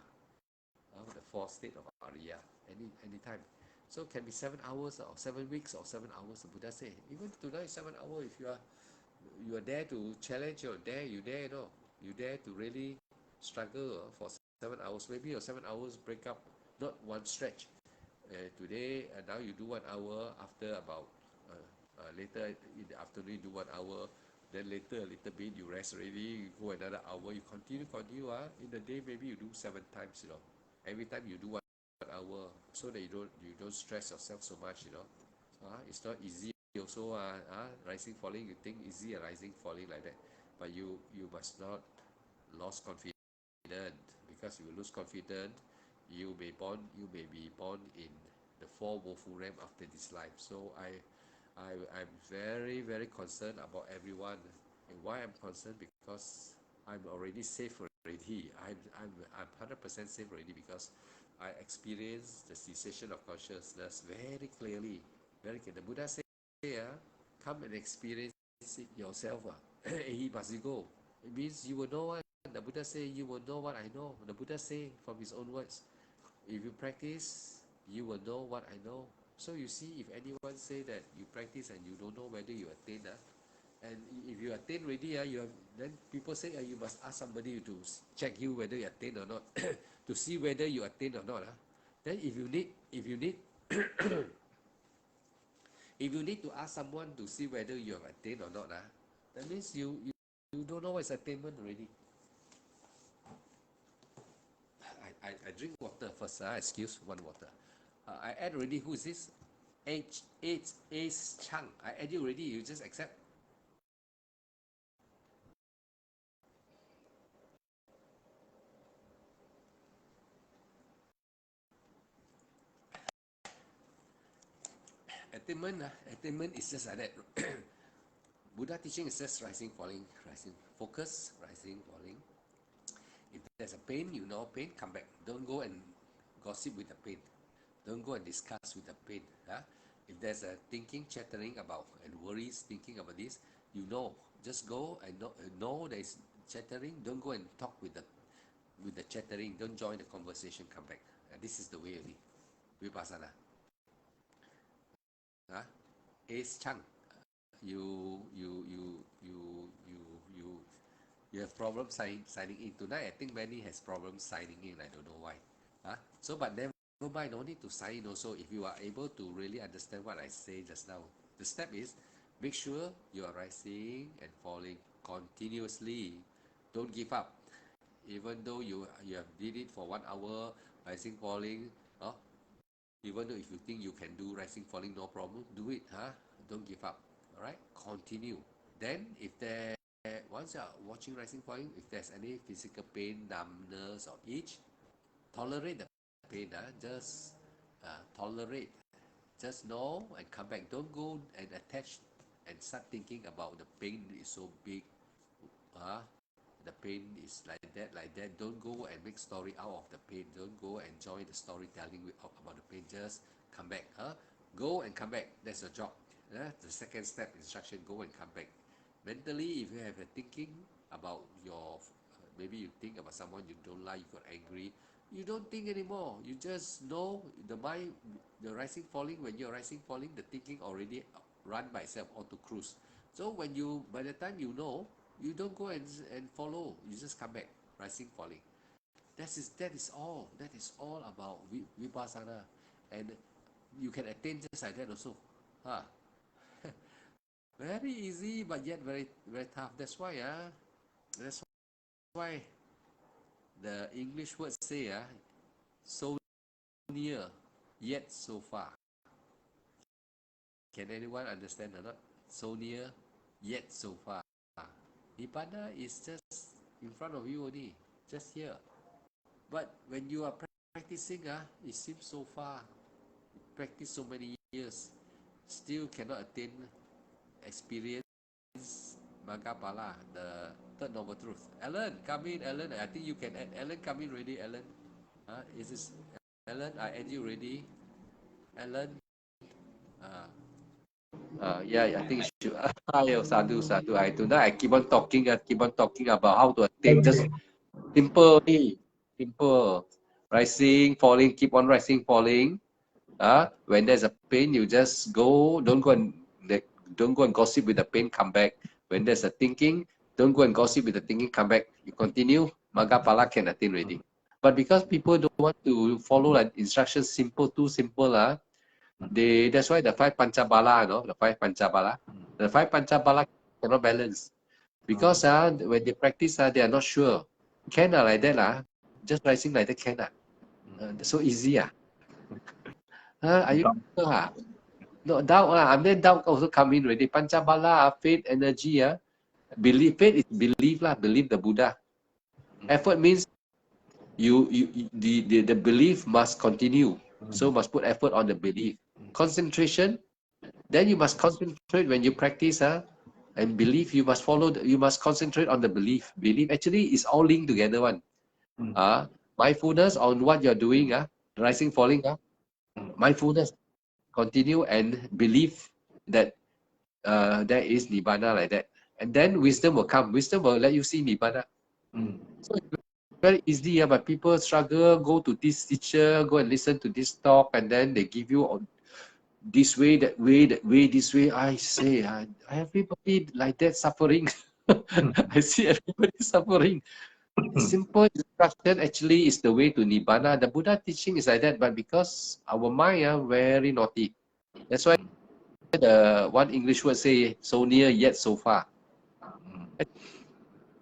The fourth state of Arya, anytime. So can be 7 hours or 7 weeks or 7 hours. The Buddha say even tonight 7 hours. If you are there to challenge, you dare, you know, you dare to really struggle for 7 hours. Maybe your 7 hours break up, not one stretch. Today now you do 1 hour. After about later in the afternoon you do 1 hour. Then later a little bit you rest already. You go another hour. You continue. In the day maybe you do 7 times. You know, every time you do 1 hour, so that you don't stress yourself so much. You know, it's not easy. Also, rising, falling. You think easy, rising, falling like that, but you must not lose confidence, because if you lose confidence, you may be born in the four woeful realm after this life. So I'm very very concerned about everyone. And why I'm concerned? Because I'm already safe already. I'm 100% safe already, because I experienced the cessation of consciousness very clearly. Very clear. The Buddha said, come and experience it yourself. He must go. It means you will know what the Buddha say. You will know what I know. The Buddha say from his own words. If you practice, you will know what I know. So you see, if anyone say that you practice and you don't know whether you attain, and if you attain already, then people say you must ask somebody to check you whether you attain or not, to see whether you attain or not. Then if you need to ask someone to see whether you have attained or not, that means you don't know what is attainment already. I drink water first. Excuse, one water. I add already. Who is this? Ace Chang. I add you already. You just accept. Attainment is just like that. Buddha teaching is just rising, falling, rising. Focus, rising, falling. If there's a pain, you know pain, come back. Don't go and gossip with the pain. Don't go and discuss with the pain. If there's a thinking, chattering about, and worries, thinking about this, you know, just go and know there's chattering. Don't go and talk with the chattering. Don't join the conversation. Come back. This is the way only. Vipassana. Ace Chang, you have problems signing in tonight. I think many has problems signing in. I don't know why. So but never mind. No need to sign in also. If you are able to really understand what I say just now, the step is make sure you are rising and falling continuously. Don't give up. Even though you have did it for 1 hour, rising, falling, even though if you think you can do rising, falling, no problem, do it. Don't give up. All right, continue. Then if there, once you are watching rising, falling, if there's any physical pain, numbness or itch, tolerate the pain. Just tolerate. Just know and come back. Don't go and attach and start thinking about the pain is so big. The pain is like that. Don't go and make story out of the pain. Don't go and join the storytelling about the pain. Just come back. Go and come back. That's your job. The second step instruction, go and come back. Mentally, if you have a thinking about your, maybe you think about someone you don't like, you got angry, you don't think anymore. You just know the mind, the rising, falling. When you're rising, falling, the thinking already run by itself auto cruise. So by the time you know, you don't go and follow. You just come back, rising, falling. That is all. That is all about vipassana, and you can attain just like that also. Huh? Very easy, but yet very tough. That's why that's why the English word say so near yet so far. Can anyone understand or not? So near yet so far. Nibbana is just in front of you only, just here. But when you are practicing, it seems so far. Practice so many years, still cannot attain experience Magapala, the third noble truth. Alan, come in, Alan. I think you can add. Alan, come in ready, Alan. Is this Alan? I add you ready. Alan. Yeah, I think you should. Sadhu, sadhu. I do not. I keep on talking about how to attain just simple, simple. Rising, falling, keep on rising, falling. When there's a pain, you just go. Don't go and gossip with the pain. Come back. When there's a thinking, don't go and gossip with the thinking. Come back. You continue. Magapala can attain ready. But because people don't want to follow like instructions, simple, too simple, that's why the five panchabala, the five panchabala cannot balance because when they practice, they are not sure. Can like that just rising like that can so easy are you sure no doubt and then doubt also come in already. Panchabala faith, energy belief. Faith is belief believe the Buddha. Effort means the belief must continue, so must put effort on the belief. Concentration, then you must concentrate when you practice and belief, you must follow you must concentrate on the belief. Belief actually is all linked together one. Mindfulness on what you're doing rising, falling mindfulness, continue and believe that there is nibbana like that, and then wisdom will come. Wisdom will let you see nibbana. So it's very easy but people struggle. Go to this teacher, go and listen to this talk, and then they give you this way, that way, this way. I say, everybody like that suffering. I see everybody suffering. Simple instruction actually is the way to Nibbana. The Buddha teaching is like that, but because our mind are very naughty. That's why the one English word say, so near yet so far.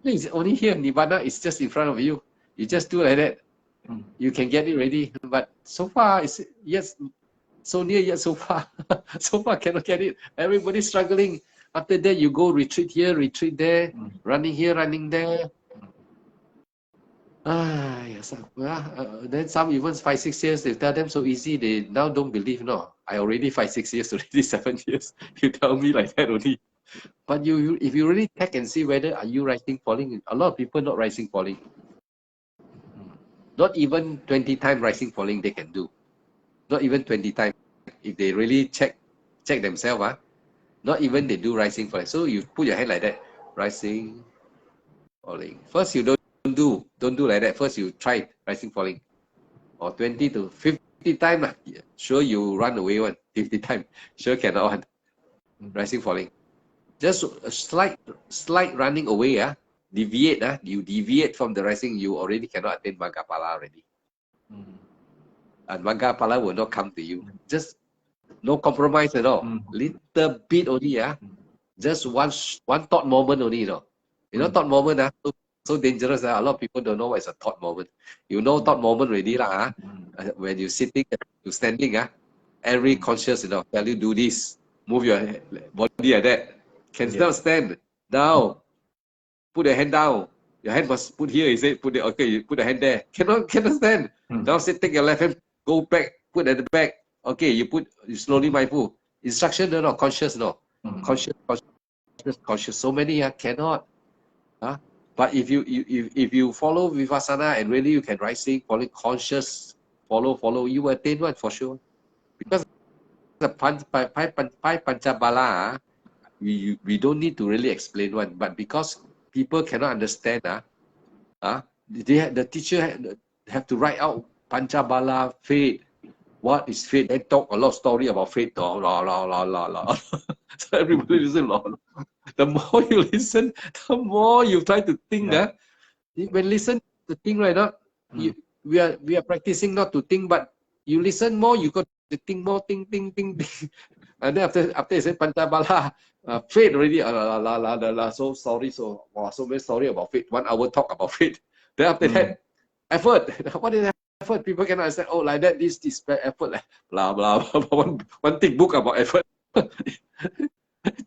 It's only here, Nibbana is just in front of you. You just do like that. You can get it ready. But so far, it's yes, so near yet so far. So far cannot get it. Everybody's struggling. After that, you go retreat here, retreat there, running here, running there. Yes. Then some even 5-6 years, they tell them so easy, they now don't believe. No, I already 5-6 years, already 7 years. You tell me like that only. But if you really check and see whether are you rising, falling, a lot of people not rising, falling. Not even 20 times rising, falling they can do. Not even 20 times. If they really check themselves, not even they do rising, falling. So you put your hand like that, rising, falling. First you don't do like that. First you try rising, falling, or 20 to 50 times. Sure you run away one. 50 times. Sure cannot one. Rising, falling. Just a slight running away, deviate, you deviate from the rising, you already cannot attain Magapala already. And Magapala will not come to you. Just no compromise at all. Little bit only, just one thought moment only, thought moment, so dangerous. A lot of people don't know what is a thought moment. You know thought moment already, when you're sitting, you're standing, every conscious, tell you do this, move your body like that. Cannot stand. Down. Put the hand down. Your hand must put here. He said, put it. Okay, you put the hand there. Cannot stand. Now say, take your left hand, go back, put at the back. Okay, you slowly mindful. Instruction, no, conscious, no. Conscious. So many cannot. But if you follow Vipassana and really you can rising, falling, conscious, follow, you will attain one for sure. Because the five panchabala, we don't need to really explain one, but because people cannot understand, the teacher have to write out panchabala, faith. What is faith? They talk a lot of story about faith. So everybody listen. The more you listen, the more you try to think. When listen to think, right? we are practicing not to think, but you listen more, you got to think more, think. And then after you say Panchabala, fate already, so sorry, so very sorry about fate. 1 hour talk about fate. Then after that, effort. What is effort? People cannot understand. Oh, like that, this effort, like, blah blah blah. One thick book about effort.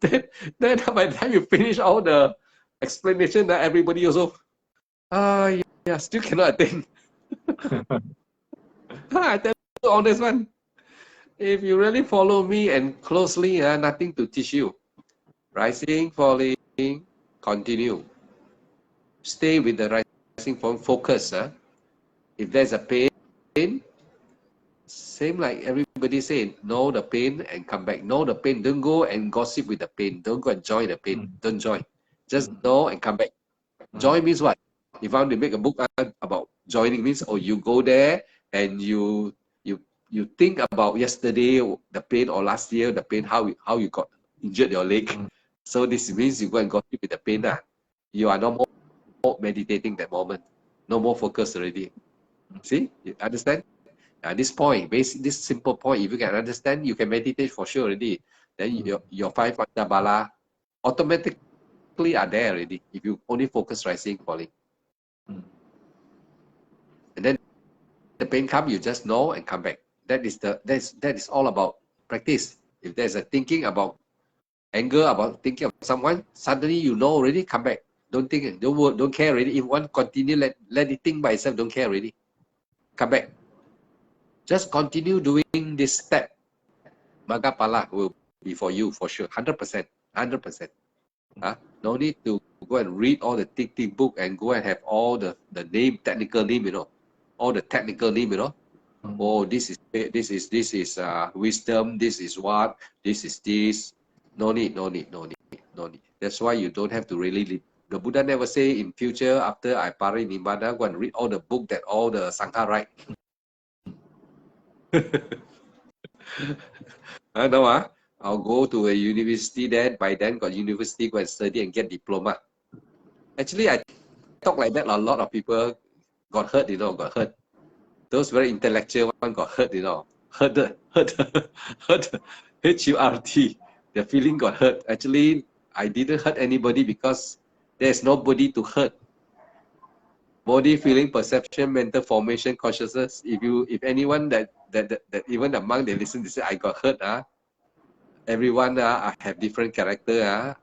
then by the time you finish all the explanation, that everybody also, yeah, still cannot attain. I tell you honest one. If you really follow me and closely, nothing to teach you. Rising, falling, continue. Stay with the rising, falling, focus. If there's a pain, same like everybody said, know the pain and come back. Know the pain. Don't go and gossip with the pain. Don't go and join the pain. Don't join. Just know and come back. Join means what? If I want to make a book about joining, means, oh, you go there and you think about yesterday the pain, or last year the pain, how you got injured your leg. So this means you go and gossip with the pain. You are no more meditating that moment. No more focus already. See? You understand? At this point, this simple point, if you can understand, you can meditate for sure already. Then your 5 Panchabala automatically are there already. If you only focus rising, falling. And then the pain comes, you just know and come back. That is all about practice. If there's a thinking about anger, about thinking of someone, suddenly you know already, come back. Don't think, don't care already. If one continue, let it think by itself, don't care already. Come back. Just continue doing this step. Magapala will be for you for sure, 100%. 100%. No need to go and read all the thick book and go and have all the name, technical name, all the technical name, Oh, this is wisdom. This is what. This is this. No need. That's why you don't have to really read. The Buddha never say in future after I parinibbana go and read all the book that all the Sangha write. No, I'll go to a university then. By then, got university, go and study and get diploma. Actually, I talk like that. A lot of people got hurt, got hurt. Those very intellectual one got hurt, hurt. H-U-R-T. The feeling got hurt. Actually, I didn't hurt anybody because there's nobody to hurt. Body, feeling, perception, mental formation, consciousness. If anyone that even the monk, they listen, they say, I got hurt. Everyone I have different character.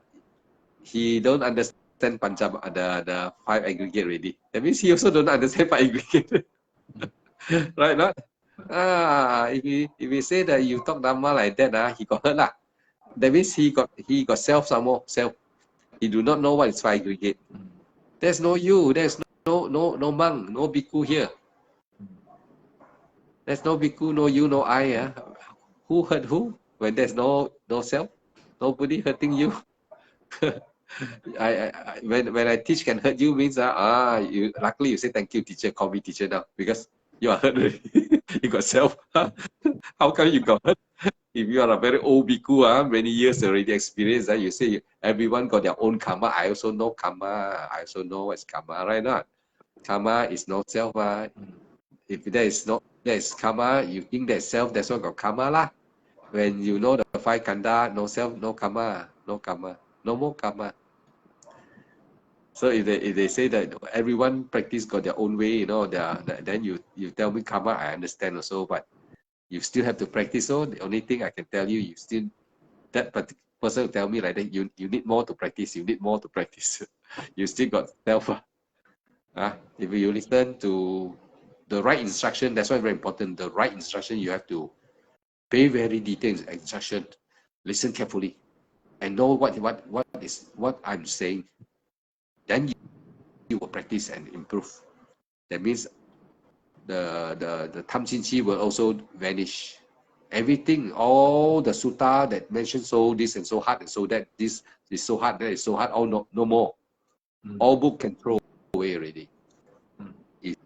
He don't understand the 5 aggregate already. That means he also don't understand 5 aggregate. Right, not? If we say that you talk Dhamma like that, he got hurt lah. That means he got self some more. Self. He do not know what is 5 aggregate. There's no you. There's no monk, no bhikkhu here. There's no bhikkhu, no you, no I. Who hurt who? When there's no self, nobody hurting you. When I teach can hurt you means luckily you say thank you teacher, call me teacher now, because you are hurt already. You got self. How come you got hurt? If you are a very old bhikkhu, many years already experience, you say everyone got their own karma. I also know karma. I also know what's karma, right? Not karma is no self. If there is karma, you think there's self. That's what got karma lah. When you know the 5 khandha, no self, no karma, no more karma. So if they say that everyone practice got their own way, then you tell me karma, I understand also, but you still have to practice. So the only thing I can tell you, that person will tell me like that, you need more to practice. You need more to practice. You still got self. If you listen to the right instruction, that's why very important. The right instruction, you have to pay very detailed instruction. Listen carefully and know what I'm saying. Then you will practice and improve. That means the Tam Chin Chi will also vanish. Everything, all the sutta that mentions so this and so hard and so that, this is so hard, that is so hard, all no more. All book can throw away already. If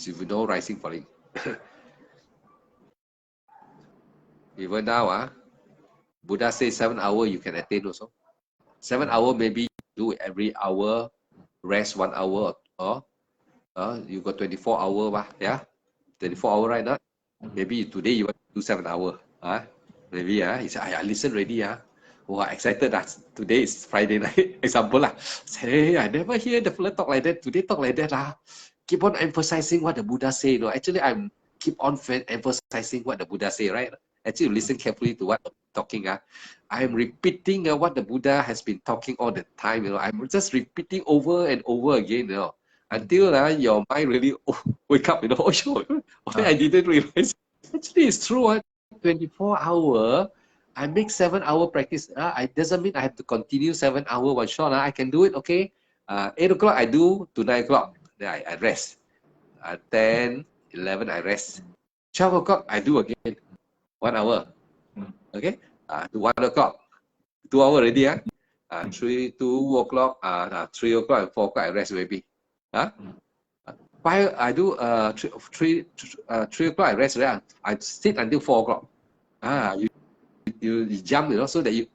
you know rising, falling. Even now, Buddha says 7 hours you can attain also. 7 hours maybe you do every hour, rest 1 hour, or You got 24 hour, yeah? 24 hour, right? Not? Maybe today you want to do 7 hour. Maybe, you say, I listen already, Oh, excited. Today is Friday night. Example, say, hey, I never hear the fella talk like that. Today talk like that. Keep on emphasizing what the Buddha say. No, actually, I'm keep on emphasizing what the Buddha say, right? Actually, listen carefully to what I'm talking. I'm repeating what the Buddha has been talking all the time. I'm just repeating over and over again. Until your mind really wake up. Oh, sure. I didn't realize. Actually, it's true. 24 hour. I make 7 hour practice. It doesn't mean I have to continue 7 hour one shot. I can do it. Okay. 8 o'clock I do to 9 o'clock. Then I rest. 10, 11 I rest. 12 o'clock I do again. 1 hour. Okay. To 1 o'clock. 2 hours already. 2 o'clock, 3 o'clock and 4 o'clock I rest maybe. 5 I do 3 o'clock I rest. I sit until 4 o'clock. You jump, so that you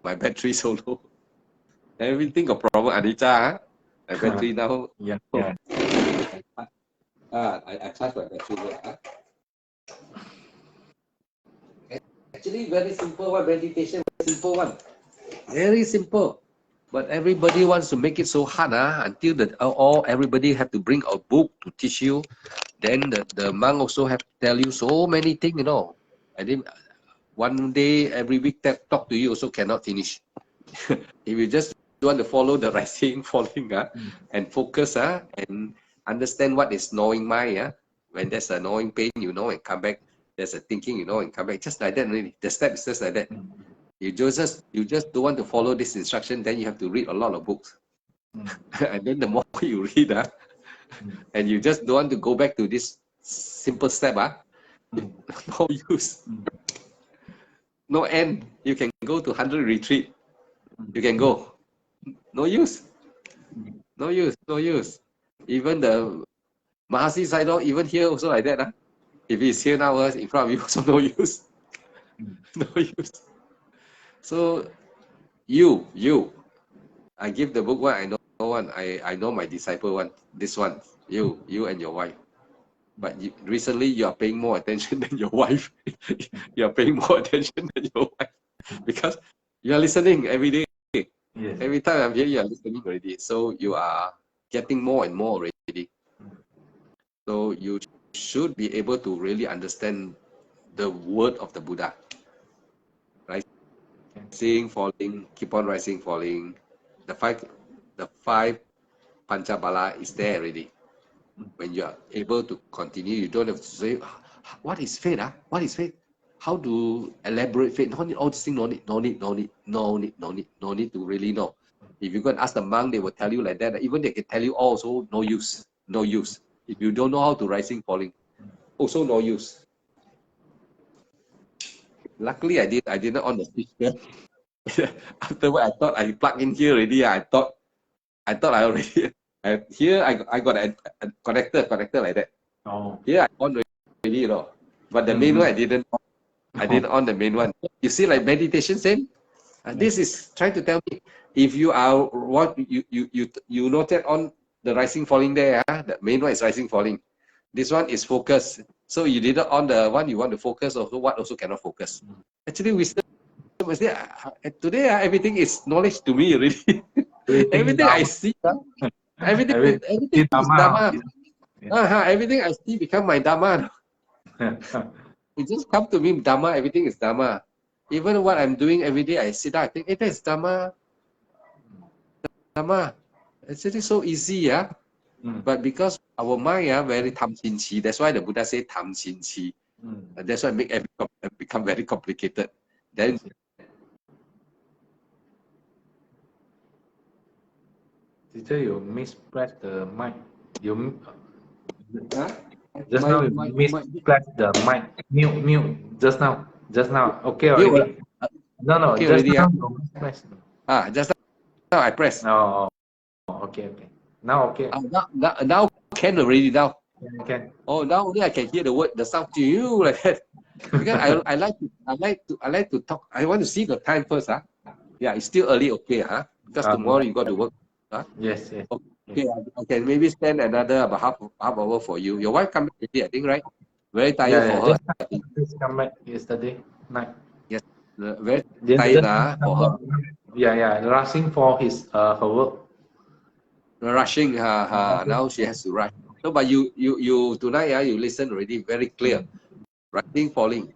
my battery so low. Everything got problem, Anita. My battery now. Yeah. I charge my battery there. Actually, very simple one, meditation, very simple one. Very simple. But everybody wants to make it so hard until everybody have to bring a book to teach you. Then the monk also have to tell you so many things, I think one day, every week, talk to you also cannot finish. If you just want to follow the rising, falling, and focus, and understand what is knowing mind, when there's a knowing pain, and come back. There's a thinking, and come back. Just like that, really. The step is just like that. You just don't want to follow this instruction, then you have to read a lot of books. And then the more you read, and you just don't want to go back to this simple step, no use. No end. You can go to 100 retreat. You can go. No use. No use. No use. Even the Mahasi Sayadaw, even here also like that. If he's here now, in front of you, also no use. No use. So, I give the book one, I know one. I know my disciple one. This one. You and your wife. But recently, you are paying more attention than your wife. You are paying more attention than your wife. Because you are listening every day. Yes. Every time I'm here, you are listening already. So you are getting more and more already. So you should be able to really understand the word of the Buddha. Rising, falling, keep on rising, falling. The five Panchabala is there already. When you are able to continue, you don't have to say, what is faith? What is faith? How to elaborate faith? No need all this thing, no need to really know. If you go and ask the monk, they will tell you like that. Even they can tell you also no use. No use. If you don't know how to rising, falling, also no use. Luckily, I did not on the speaker. Afterward, I thought I plugged in here already. I thought I already. Here I got a connector like that. Oh. Here I on already, But the main one I didn't on the main one. You see, like meditation same. This is trying to tell me if you are what you noted on the rising falling there. The main one is rising falling. This one is focus. So you did it on the one you want to focus. Also, what also cannot focus. Actually, wisdom is there. Today everything is knowledge to me already. Everything I see. Everything is Dharma. Everything I see become my Dharma. It just come to me, Dharma, everything is Dharma. Even what I'm doing every day, I sit down, I think, that is Dharma. Dharma. It's really so easy, But because our mind, very tam chin chi, that's why the Buddha say tam chin chi. That's why it make everything become very complicated. Then teacher, you mispress the mic. Just now you mispress the mic. Mute. Just now. Okay already. No. Okay, just already, now you mispress. Just now I press. Oh, okay. Now okay. Now can already now. Can. Oh, now only I can hear the sound to you like that. Because I like to talk. I want to see the time first, Yeah, it's still early, okay, Because tomorrow you got to work, Yes. Okay, I can maybe spend another about half hour for you. Your wife come back already, I think, right? Very tired Yeah, for yeah. her, I think. Just come back yesterday night. Yes, very Just tired for come her. back. Yeah, yeah. Rushing for her work. Rushing, now she has to rush. So, but you tonight, you listen already very clear. Rising, falling.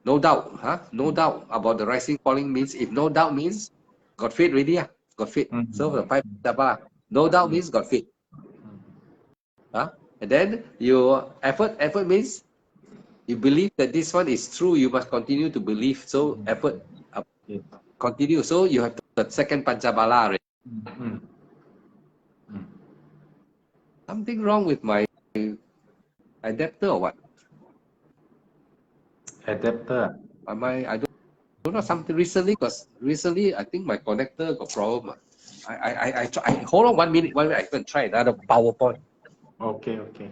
No doubt, No doubt about the rising, falling means, if no doubt means, got faith already, got faith. So the five Panchabala, no doubt means got faith. And then your effort means you believe that this one is true, you must continue to believe. So effort, continue. So you have the second Panchabala already. Something wrong with my adapter or what? Adapter. I don't know, something recently, because recently I think my connector got problem. I try, hold on 1 minute, I can try another PowerPoint. Okay, okay.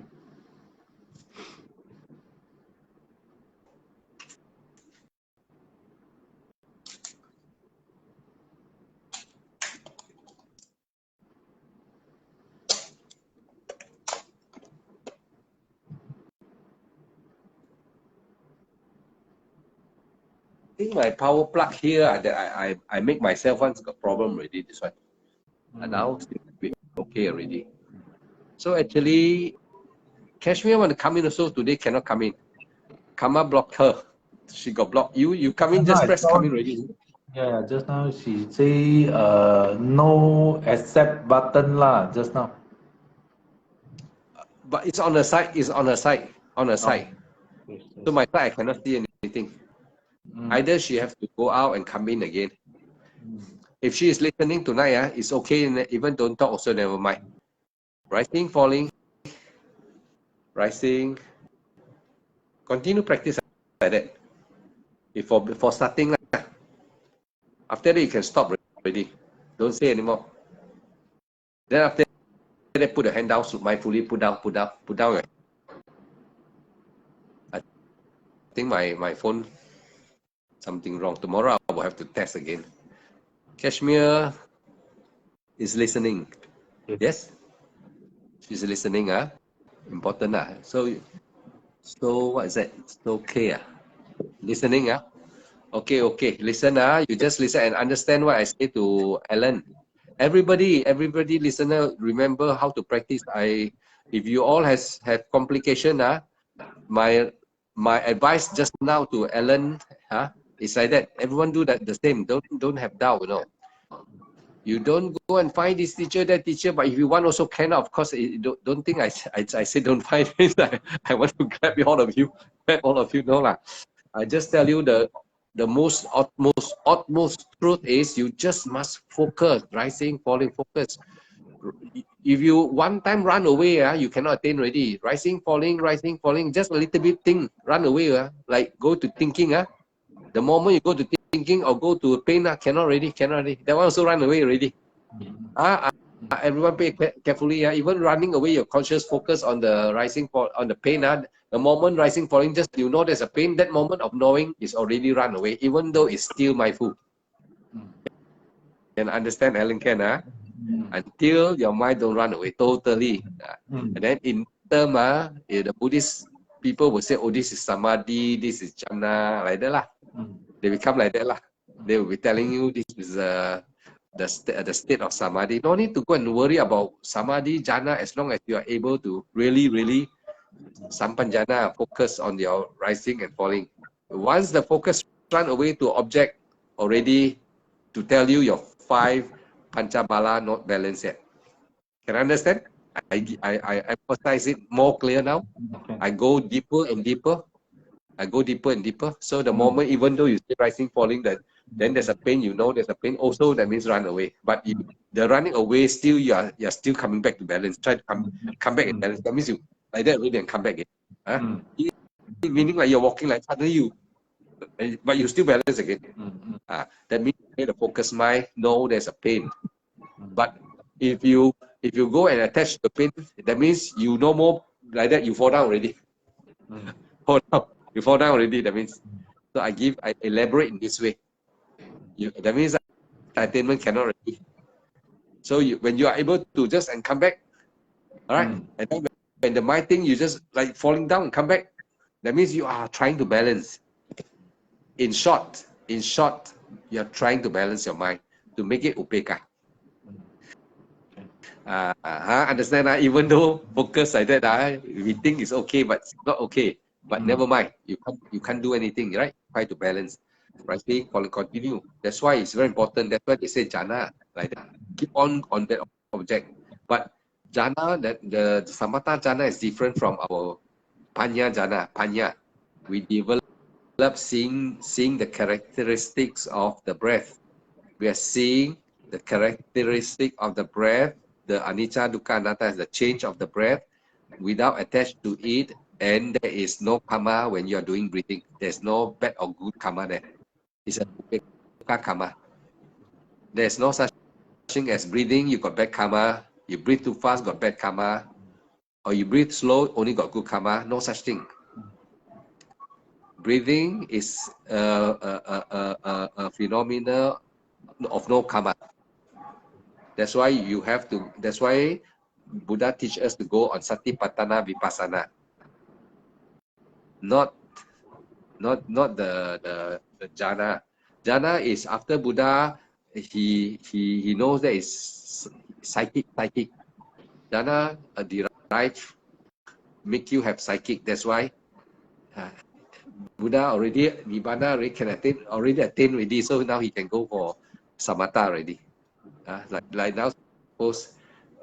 I think my power plug here that I make myself once got problem already, this one. And now it's okay already. So actually, Kashmir want to come in also, today cannot come in. Kama blocked her. She got blocked. You come in, just press come in already. Yeah, just now she say no accept button lah just now. But it's on her side, on her side. Yes, So my side, I cannot see anything. Either she has to go out and come in again. If she is listening tonight, it's okay. Even don't talk also, never mind. Rising, falling, rising. Continue practice like that. Before starting, after that you can stop already. Don't say anymore. Then after that, put the hand down, mindfully put down. I think my phone, something wrong. Tomorrow I will have to test again. Kashmir is listening. Yes? She's listening, important, So what is that? It's okay, listening, Okay. Listen, you just listen and understand what I say to Alan. Everybody listener, remember how to practice. If you all have complication, my advice just now to Alan, is like that. Everyone do that the same. Don't have doubt, You don't go and find this teacher, that teacher, but if you want also can, of course. Don't think I say don't find it. I want to grab all of you. No lah. I just tell you the utmost truth is you just must focus, rising, falling, focus. If you one time run away, you cannot attain already. Rising, falling, just a little bit thing, run away, like go to thinking, the moment you go to thinking or go to pain, cannot already. That one also run away already. Everyone pay carefully. Even running away, your conscious focus on the rising, on the pain. The moment rising, falling, just you know there's a pain. That moment of knowing is already run away, even though it's still mindful. Can understand, Alan? Can until your mind don't run away totally. And then in term, the Buddhist people will say, oh, this is samadhi, this is jhana, like that lah. They become like that lah. They will be telling you this is the state of samadhi. No need to go and worry about samadhi, jhana, as long as you are able to really sampanjana, focus on your rising and falling. Once the focus run away to object, already to tell you your 5 Panchabala not balanced yet. Can I understand? I emphasize it more clear now. Okay. I go deeper and deeper. So the moment, even though you see rising, falling, then there's a pain, there's a pain. Also, that means run away. But the running away, still you're still coming back to balance. Try to come back and balance. That means you like that really and come back again. Meaning like you're walking like suddenly but you still balance again. That means the focus mind know there's a pain. But if you go and attach the pain, that means you no more like that. You fall down already. You fall down already. That means. So I elaborate in this way. That means attainment cannot already. So when you are able to just and come back, all right, and then when the mind thing, you just like falling down and come back. That means you are trying to balance. In short, you are trying to balance your mind to make it upeka. Understand? Even though focus like that, we think it's okay, but it's not okay. But never mind, you can't do anything, right? Try to balance. Right? Continue. That's why it's very important. That's why they say jhana, like that. Keep on that object. But jhana, that the samatha jhana is different from our panya jhana. Panya, we develop seeing the characteristics of the breath. We are seeing the characteristic of the breath, the anicca, dukkha, anatta is the change of the breath without attached to it, and there is no karma when you are doing breathing. There's no bad or good karma there. It's a upeka karma. There's no such thing as breathing, you got bad karma. You breathe too fast, got bad karma. Or you breathe slow, only got good karma. No such thing. Breathing is a phenomena of no karma. That's why you have to, that's why Buddha teach us to go on Satipatthana Vipassana. Not the jhana. Jhana is after Buddha, he knows that it's psychic. Jhana derive, make you have psychic. That's why Buddha already, Nibbana already can attain, already. So now he can go for Samatha already. Like now, suppose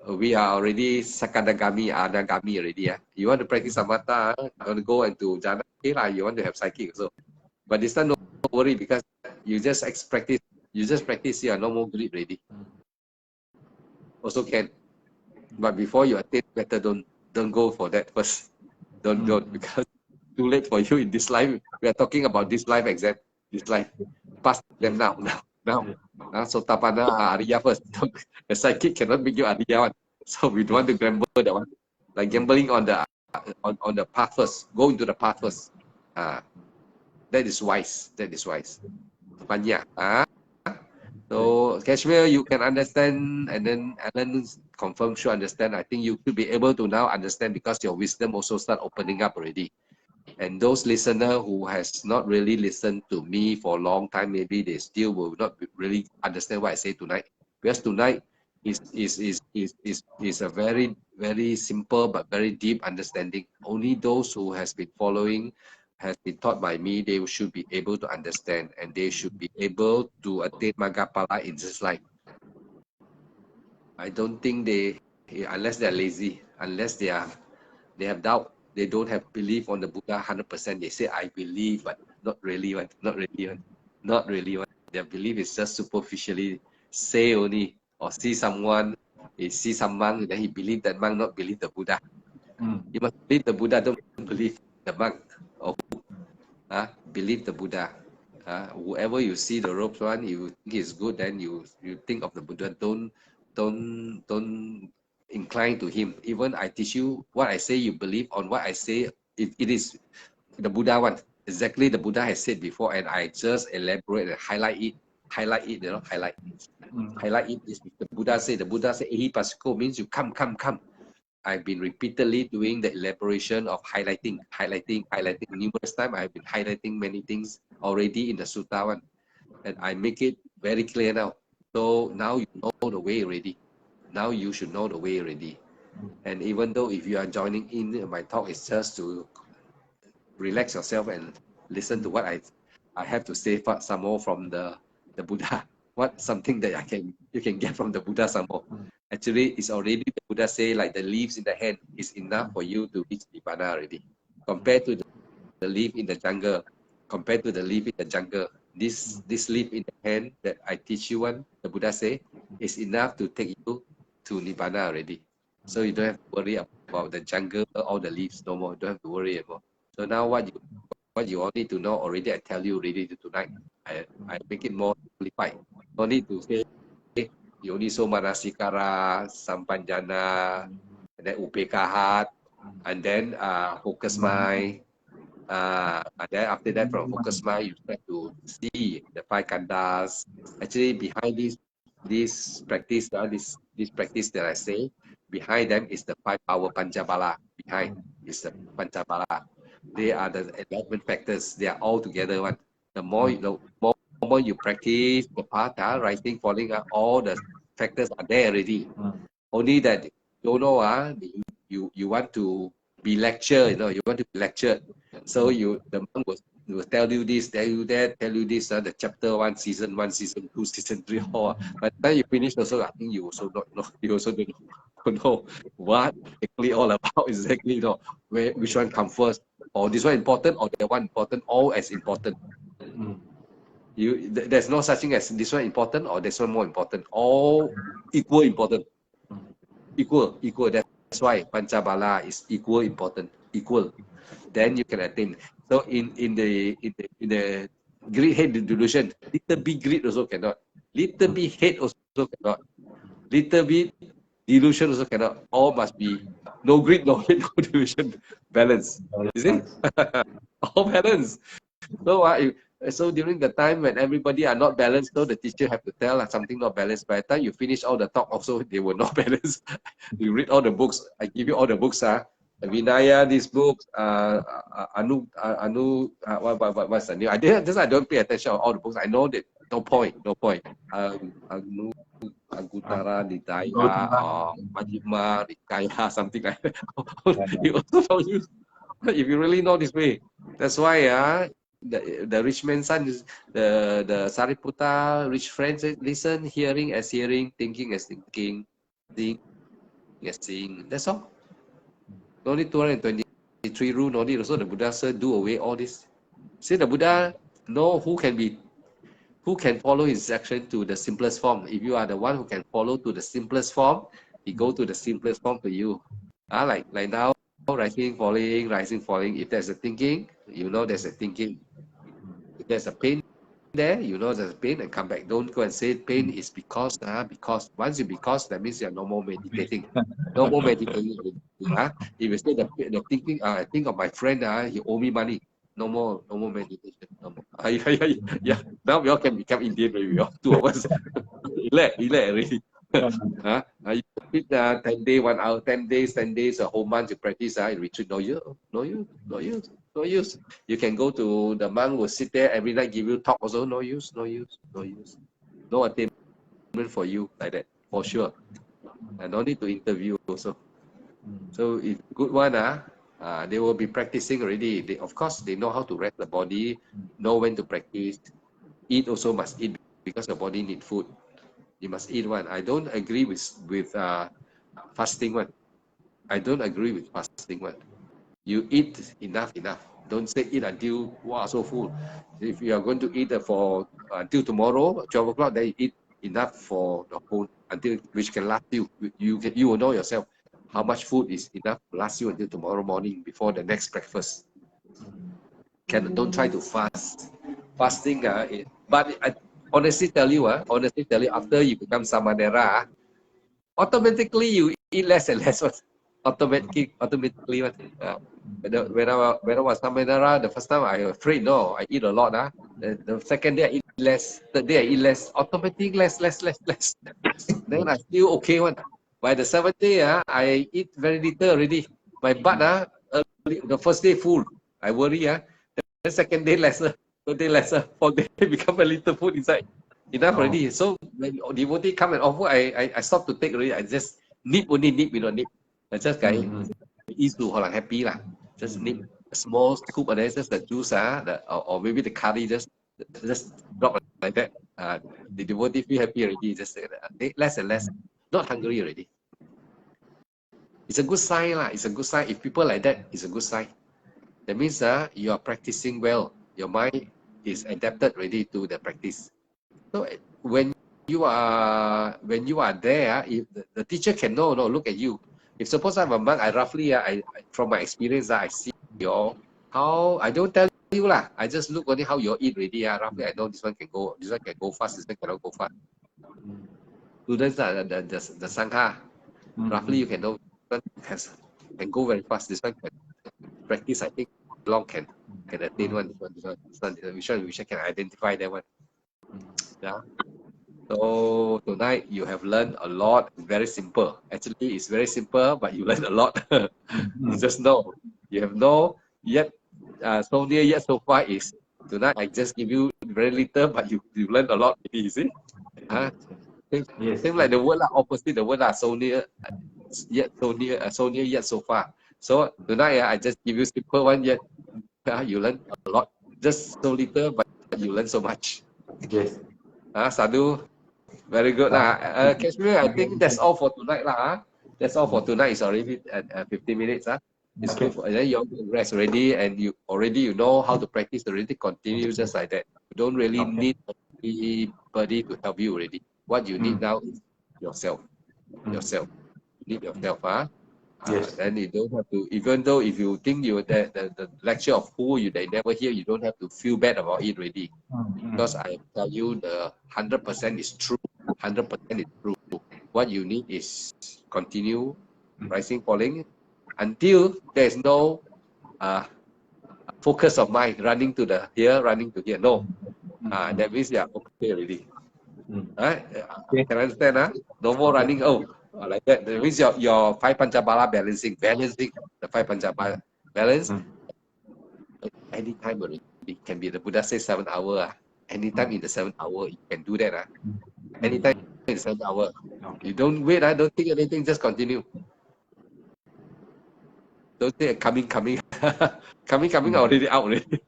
we are already Sakadagami, Anagami already. You want to practice Samatha, you want to go into Jhana, okay, you want to have psychic also. But this time, no worry, because you just practice, here, no more greed already. Also can. But before you attain, better don't go for that first. Don't, because too late for you in this life. We are talking about this life exam, this life. Pass them now. So Tapana Ariya first. The psychic cannot make you Ariya one. So we don't want to gamble that one. Like gambling on the path first. Go into the path first. That is wise. Panya. So Kashmir, you can understand, and then Alan confirm should understand. I think you should be able to now understand because your wisdom also start opening up already. And those listener who has not really listened to me for a long time, maybe they still will not really understand what I say tonight. Because tonight is a very, very simple but very deep understanding. Only those who has been following, has been taught by me, they should be able to understand, and they should be able to attain Maggaphala in this life. I don't think they, unless they're lazy, unless they have doubt, they don't have belief on the Buddha 100%. They say, I believe, but not really one. Their belief is just superficially say only, or see someone, he see some monk, then he believe that monk, not believe the Buddha. You must believe the Buddha, don't believe the monk. Or believe the Buddha. Whoever you see the robes one, you think is good, then you think of the Buddha. Don't incline to him. Even I teach you what I say, you believe on what I say. It is the Buddha one. Exactly the Buddha has said before, and I just elaborate and highlight it. Highlight it. Is the Buddha say. The Buddha say, "Ehi pasiko" means you come. I've been repeatedly doing the elaboration of highlighting numerous times. I've been highlighting many things already in the sutta one, and I make it very clear now. So now you know the way already. Now you should know the way already. And even though if you are joining in, my talk is just to relax yourself and listen to what I have to say some more from the Buddha. What something that you can get from the Buddha some more. Actually, it's already the Buddha say like the leaves in the hand is enough for you to reach Nibbana already. Compared to the leaf in the jungle, this leaf in the hand that I teach you one, the Buddha say, is enough to take you to Nibbana already. So you don't have to worry about the jungle or the leaves no more. You don't have to worry about. So now what you all need to know already, I tell you already tonight. I make it more simplified. No need to say Yoniso Manasikara, Sampanjana, and then Upekahat, and then focus mind. And then after that, from focus mind, you try to see the five khandhas. Actually, behind this this practice, this practice that I say, behind them is the 5 power Panchabala. Behind is the Panchabala. They are the enlightenment factors. They are all together one. The more you practice the path, rising, falling, all the factors are there already. Only that you know, you want to be lectured, you want to be lectured. So the monk will tell you this, tell you that, tell you this, the chapter 1, season 1, season 2, season 3, all. But then you finish also, I think you also don't know, you also don't know what exactly all about, exactly, which one comes first, or this one important, or that one important, all as important. There's no such thing as this one important or this one more important. All equal important. Equal. That's why Panchabala is equal important. Equal. Then you can attain. So in the greed hate delusion, little bit greed also cannot. Little bit hate also cannot. Little bit delusion also cannot. All must be no greed, no hate, no delusion. Balance. You see? All balance. So during the time when everybody are not balanced, so the teacher have to tell something not balanced. By the time you finish all the talk, also they were not balanced. You read all the books. I give you all the books. Vinaya, these books. What's the name? I don't pay attention to all the books. I know that no point. Anguttara Nikaya or Majjhima Nikaya, something like that. You also don't use. If you really know this way, that's why the rich man's son is the Sariputta rich friend said, listen, hearing as hearing, thinking as thinking, seeing as seeing. That's all. No need 223 rule, no need. Also the Buddha said, do away all this. See, the Buddha know who can follow his action to the simplest form. If you are the one who can follow to the simplest form, he go to the simplest form for you. Like now, rising, falling. If there's a thinking, you know there's a thinking. If there's a pain there, you know there's a pain and come back. Don't go and say pain is because once you that means you're no more meditating. No more meditating. If you say the thinking, I think of my friend, he owe me money. No more meditation. No more. Yeah. Now we all can become Indian, maybe all two of us. Elect already. You repeat 10 days, 1 hour, 10 days, 10 days, a whole month you practice, you retreat, no use. You can go to the monk will sit there every night, give you talk also, no use. No attainment for you like that, for sure. And no need to interview also. So if good one, they will be practicing already. Of course, they know how to rest the body, know when to practice. Eat also must eat because the body need food. You must eat one. I don't agree with fasting one. I don't agree with fasting one. You eat enough. Don't say eat until wow so full. If you are going to eat for until tomorrow 12 o'clock, then you eat enough for the whole until which can last you. You will know yourself how much food is enough to last you until tomorrow morning before the next breakfast. Don't try to fast. Fasting, but I honestly tell you, after you become Samanera, automatically you eat less and less. Automatically. When I was Samanera, the first time I afraid, no, I eat a lot. The second day I eat less, third day I eat less, automatically less. Then I still okay one. By the seventh day, I eat very little already. My butt, the first day full. I worry, the second day lesser, third day lesser, fourth day become a little food inside. Enough already. So when devotee come and offer, I stop to take already. I just nip. I just eat to happy lah. Just nip a small scoop and then just the juice, or maybe the curry just drop like that. The devotee feel happy already. Just take less and less. Not hungry already. It's a good sign lah. It's a good sign. If people like that, it's a good sign. That means you are practicing well. Your mind is adapted already to the practice. So when you are there, if the teacher can know, look at you. If suppose I'm a monk, I roughly, from my experience, I see how I don't tell you lah. I just look only how you eat already. Roughly, I know this one can go fast, this one cannot go fast. Students, the sangha, roughly you can know can go very fast. This one can practice, I think, long can attain one. This one, which one can identify that one. Yeah. So tonight you have learned a lot. Very simple. Actually, it's very simple, but you learn a lot. You just know. You have no yet. So near yet so far is tonight. I just give you very little, but you learn a lot. You see? Same, Yes. same like the word lah. Opposite the word lah. So near, yet so near. So near yet so far. So tonight I just give you simple one. Yet you learn a lot. Just so little, but you learn so much. Yes. Sadhu. Very good lah. Kashmir, I think that's all for tonight lah. That's all for tonight. It's already at 15 minutes. It's Okay. good for then you rest already, and you know how to practice already. Continue just like that. You don't really Okay. need anybody to help you already. What you need now is yourself. Yourself. You need yourself. Yes. Then you don't have to, even though if you think you the lecture of who you they never hear, you don't have to feel bad about it already. Because I tell you the 100% is true. 100% is true. What you need is continue rising, falling until there's no focus of mind running to the here, running to here. No. That means you are okay already. Can I understand? No more running. Like that. That means your five panchabala balancing the five panchabala balance anytime already. It can be the Buddha says 7 hours. Anytime in the 7 hour, you can do that. Anytime in the 7 hour. You don't wait. Don't think anything. Just continue. Don't say coming. coming already out already.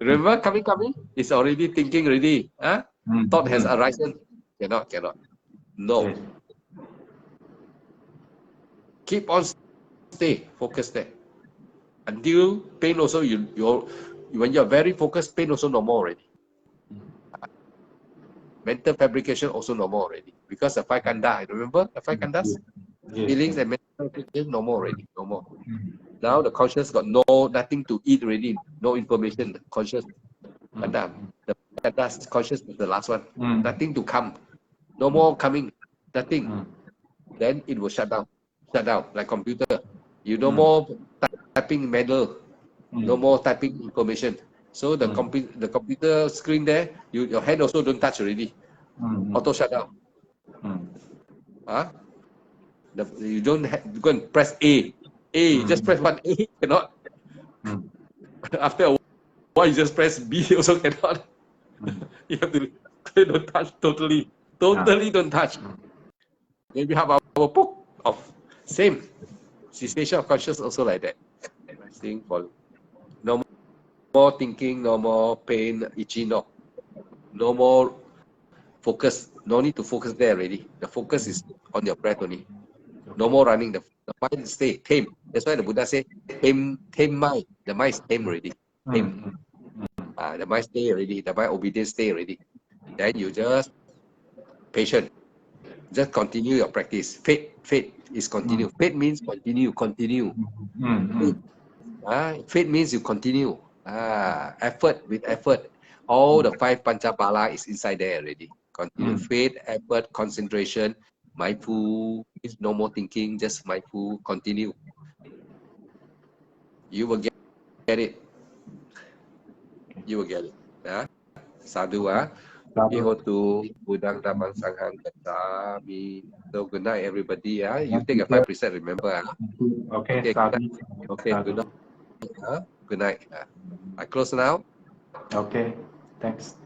Remember coming is already thinking already. Thought has arisen. Cannot. No. Yes. Keep on stay focused there. Until pain also when you're very focused, pain also no more already. Mental fabrication also no more already. Because the five kanda, remember the five kandas? Yes. Feelings and mental fabrication no more already. No more. Now the conscious got nothing to eat already, no information. The conscious kanda, the kandas conscious is the last one. Nothing to come. No more coming. Nothing. Then it will shut down like computer. You no more typing manual, no more typing information. So the computer screen there, your hand also don't touch already. Auto shut down. You don't go and press A. You just press one A, cannot. After a while, you just press B, also cannot. You have to don't touch totally. Don't touch. Then we have our book of same cessation of consciousness also like that. Resting for no more thinking, no more pain, itchy, no more focus. No need to focus there already. The focus is on your breath only. No more running. The mind stay tame. That's why the Buddha said tame mind. The mind is tame already. Tame. The mind stay already. The mind obedience stay already. Then you just patient. Just continue your practice. Faith is continue. Faith means continue. Faith means you continue. Effort with effort. All the five panchabala is inside there already. Continue. Faith, effort, concentration, mindful. Is no more thinking. Just mindful. Continue. You will get it. You will get it. Sadhu. Ihotu Budang Damang Sanghang Gacchami. So good night, everybody. You take a 5%. Remember. Okay. Good night. Okay. Good night. Good night. I close now. Okay. Thanks.